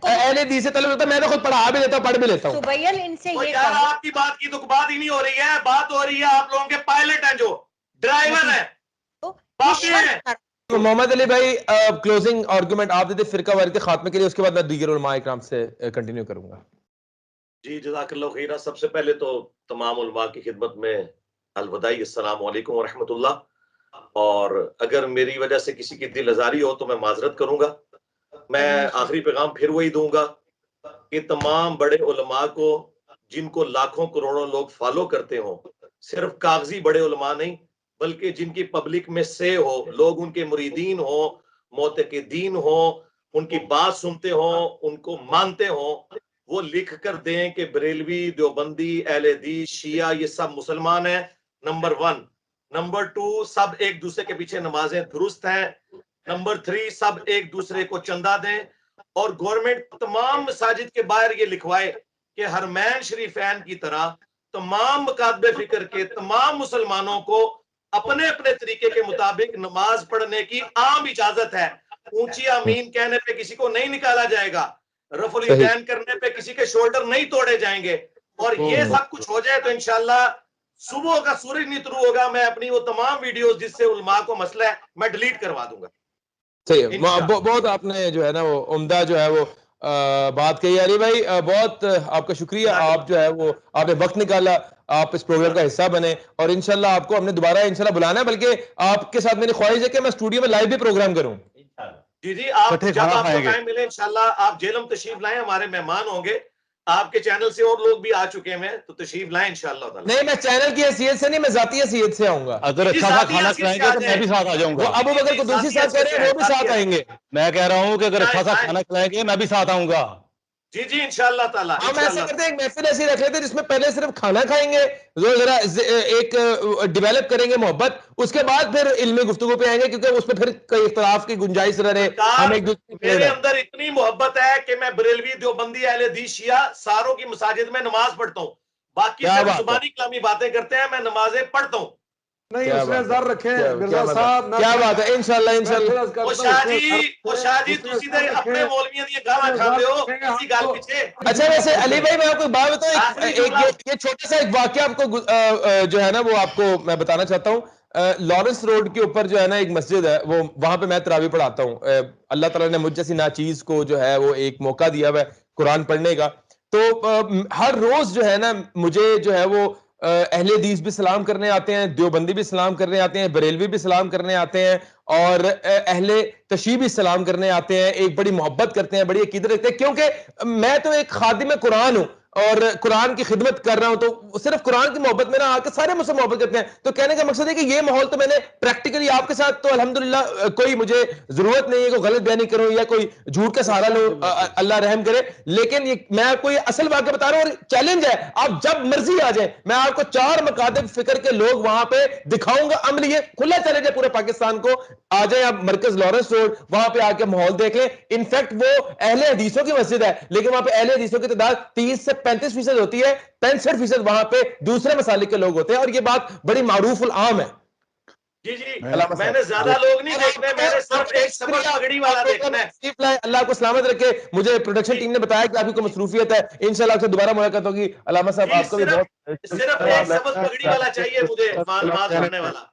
اہل حدیث سے تعلق رکھتا ہوں، میں تو خود پڑھا بھی لیتا ہوں، پڑھ بھی لیتا ہوں. سبیل ان سے یہ یار آپ کی بات کی تو بات ہی نہیں ہو رہی ہے. بات ہو رہی ہے آپ لوگوں کے پائلٹ ہیں جو ڈرائیور ہیں باقی ہیں. محمد علی بھائی کلوزنگ آرگومنٹ آپ دیتے فرقہ واریت کے خاتمے کے لیے، اس کے بعد میں دیگر علماء اکرام سے کنٹینیو کروں گا. جی جزاک اللہ خیرہ. سب سے پہلے تو تمام علماء کی خدمت میں الوداعی السلام علیکم ورحمۃ اللہ. اور اگر میری وجہ سے کسی کی دل آزاری ہو تو میں معذرت کروں گا. میں آخری پیغام پھر وہی دوں گا کہ تمام بڑے علماء کو جن کو لاکھوں کروڑوں لوگ فالو کرتے ہوں، صرف کاغذی بڑے علماء نہیں بلکہ جن کی پبلک میں سے ہو، لوگ ان کے مریدین ہوں، معتقدین ہوں، ان کی بات سنتے ہوں، ان کو مانتے ہوں، وہ لکھ کر دیں کہ بریلوی، دیوبندی، اہل حدیث، شیعہ یہ سب مسلمان ہیں. نمبر 1. نمبر 2 سب ایک دوسرے کے پیچھے نمازیں درست ہیں. نمبر 3 سب ایک دوسرے کو چندہ دیں. اور گورنمنٹ تمام مساجد کے باہر یہ لکھوائے کہ حرمین شریفین کی طرح تمام مکاتب فکر کے تمام مسلمانوں کو اپنے اپنے طریقے کے مطابق نماز پڑھنے کی عام اجازت ہے. اونچی آمین کہنے پہ کسی کو نہیں نکالا جائے گا، رفع الیدین کرنے پہ کسی کے شولڈر نہیں توڑے جائیں گے. اور یہ سب کچھ ہو جائے تو انشاءاللہ صبح کا سورج نہیں طلوع ہوگا میں اپنی وہ تمام ویڈیوز جس سے علماء کو مسئلہ ہے میں ڈیلیٹ کروا دوں گا. صحیح، بہت آپ نے جو ہے نا وہ عمدہ جو ہے وہ بات کہی. علی بھائی بہت آپ کا شکریہ. آپ جو ہے وہ آپ نے وقت نکالا، آپ اس پروگرام کا حصہ بنے اور انشاءاللہ آپ کو ہم نے دوبارہ انشاءاللہ بلانا ہے. بلکہ آپ کے ساتھ میری خواہش ہے کہ میں اسٹوڈیو میں لائیو بھی پروگرام کروں. جی آپ جب آپ کو ٹائم ملے انشاءاللہ آپ جیلم تشریف لائیں، ہمارے مہمان ہوں گے. آپ کے چینل سے اور لوگ بھی آ چکے ہیں تو تشریف لائیں انشاءاللہ. نہیں میں چینل کی حیثیت سے نہیں، میں ذاتی حیثیت سے آؤں گا. اگر اچھا سا کھانا کھلائیں گے تو میں بھی ساتھ آ جاؤں گا. ابو بکر کو دوسری ساتھ کہہ رہے ہیں وہ بھی ساتھ آئیں گے. میں کہہ رہا ہوں کہ اگر اچھا سا کھانا کھلائیں گے میں بھی ساتھ آؤں گا. جی انشاءاللہ تعالیٰ. ہم ایسا کرتے ہیں ایک محفل ایسی رکھ لیتے جس میں پہلے صرف کھانا کھائیں گے، ذرا ایک ڈیولپ کریں گے محبت، اس کے بعد پھر علمی گفتگو پہ آئیں گے کیونکہ اس پہ پھر کوئی اختلاف کی گنجائش رہے. میرے اندر اتنی محبت ہے کہ میں بریلوی، دیوبندی، اہل حدیث، شیعہ ساروں کی مساجد میں نماز پڑھتا ہوں. باقی صرف زبانی کلامی باتیں کرتے ہیں، میں نمازیں پڑھتا ہوں. نہیں اس نے زر رکھے مرزا صاحب. کیا بات ہے انشاءاللہ. شاہ جی تسی تے اپنے مولویوں دی گالاں کھاندے ہو اسی گل پیچھے. اچھا ویسے علی بھائی میں آپ کو بات بتاؤں، یہ چھوٹا سا ایک واقعہ آپ کو جو ہے نا وہ آپ کو میں بتانا چاہتا ہوں. لارنس روڈ کے اوپر جو ہے نا ایک مسجد ہے، وہ وہاں پہ میں تراویح پڑھاتا ہوں. اللہ تعالیٰ نے مجھ جیسی ناچیز کو جو ہے وہ ایک موقع دیا ہوا ہے قرآن پڑھنے کا. تو ہر روز جو ہے نا مجھے جو ہے وہ اہل حدیث بھی سلام کرنے آتے ہیں, دیوبندی بھی سلام کرنے آتے ہیں, بریلوی بھی سلام کرنے آتے ہیں, اور اہل تشیع بھی سلام کرنے آتے ہیں. ایک بڑی محبت کرتے ہیں, بڑی عقیدت رکھتے ہیں, کیونکہ میں تو ایک خادم قرآن ہوں اور قرآن کی خدمت کر رہا ہوں, تو صرف قرآن کی محبت میں نہ آ کے سارے مجھ سے محبت کرتے ہیں. تو کہنے کا مقصد ہے کہ یہ ماحول تو میں نے پریکٹیکلی آپ کے ساتھ تو الحمدللہ کوئی مجھے ضرورت نہیں ہے کوئی غلط بیانی کروں یا کوئی جھوٹ کا سہارا لو, اللہ رحم کرے. لیکن میں آپ کو یہ اصل واقعہ بتا رہا ہوں, اور چیلنج ہے, آپ جب مرضی آ جائیں, میں آپ کو 4 مکاتب فکر کے لوگ وہاں پہ دکھاؤں گا. عمل یہ کھلا چیلنج ہے پورے پاکستان کو, آ جائیں آپ مرکز لارنس روڈ, وہاں پہ آ کے ماحول دیکھ لیں. انفیکٹ وہ اہل حدیثوں کی مسجد ہے, لیکن وہاں پہ اہل حدیثوں کی تعداد 30 سے 35% ہوتی ہے, 65% وہاں پہ دوسرے مسالک کے لوگ ہوتے ہیں, اور یہ بات بڑی معروف العام ہے. جی جی, میں نے زیادہ لوگ نہیں دیکھنے, میں نے صرف ایک سبق پگڑی والا دیکھنا ہے. اللہ کو سلامت رکھے. مجھے پروڈکشن ٹیم نے بتایا کہ آپ کی کوئی مصروفیت ہے, انشاءاللہ آپ سے دوبارہ ملاقات ہوگی. علامہ صاحب آپ کو بھی بہت صرف ایک سبق پگڑی والا چاہیے مجھے, معلومات کرنے والا.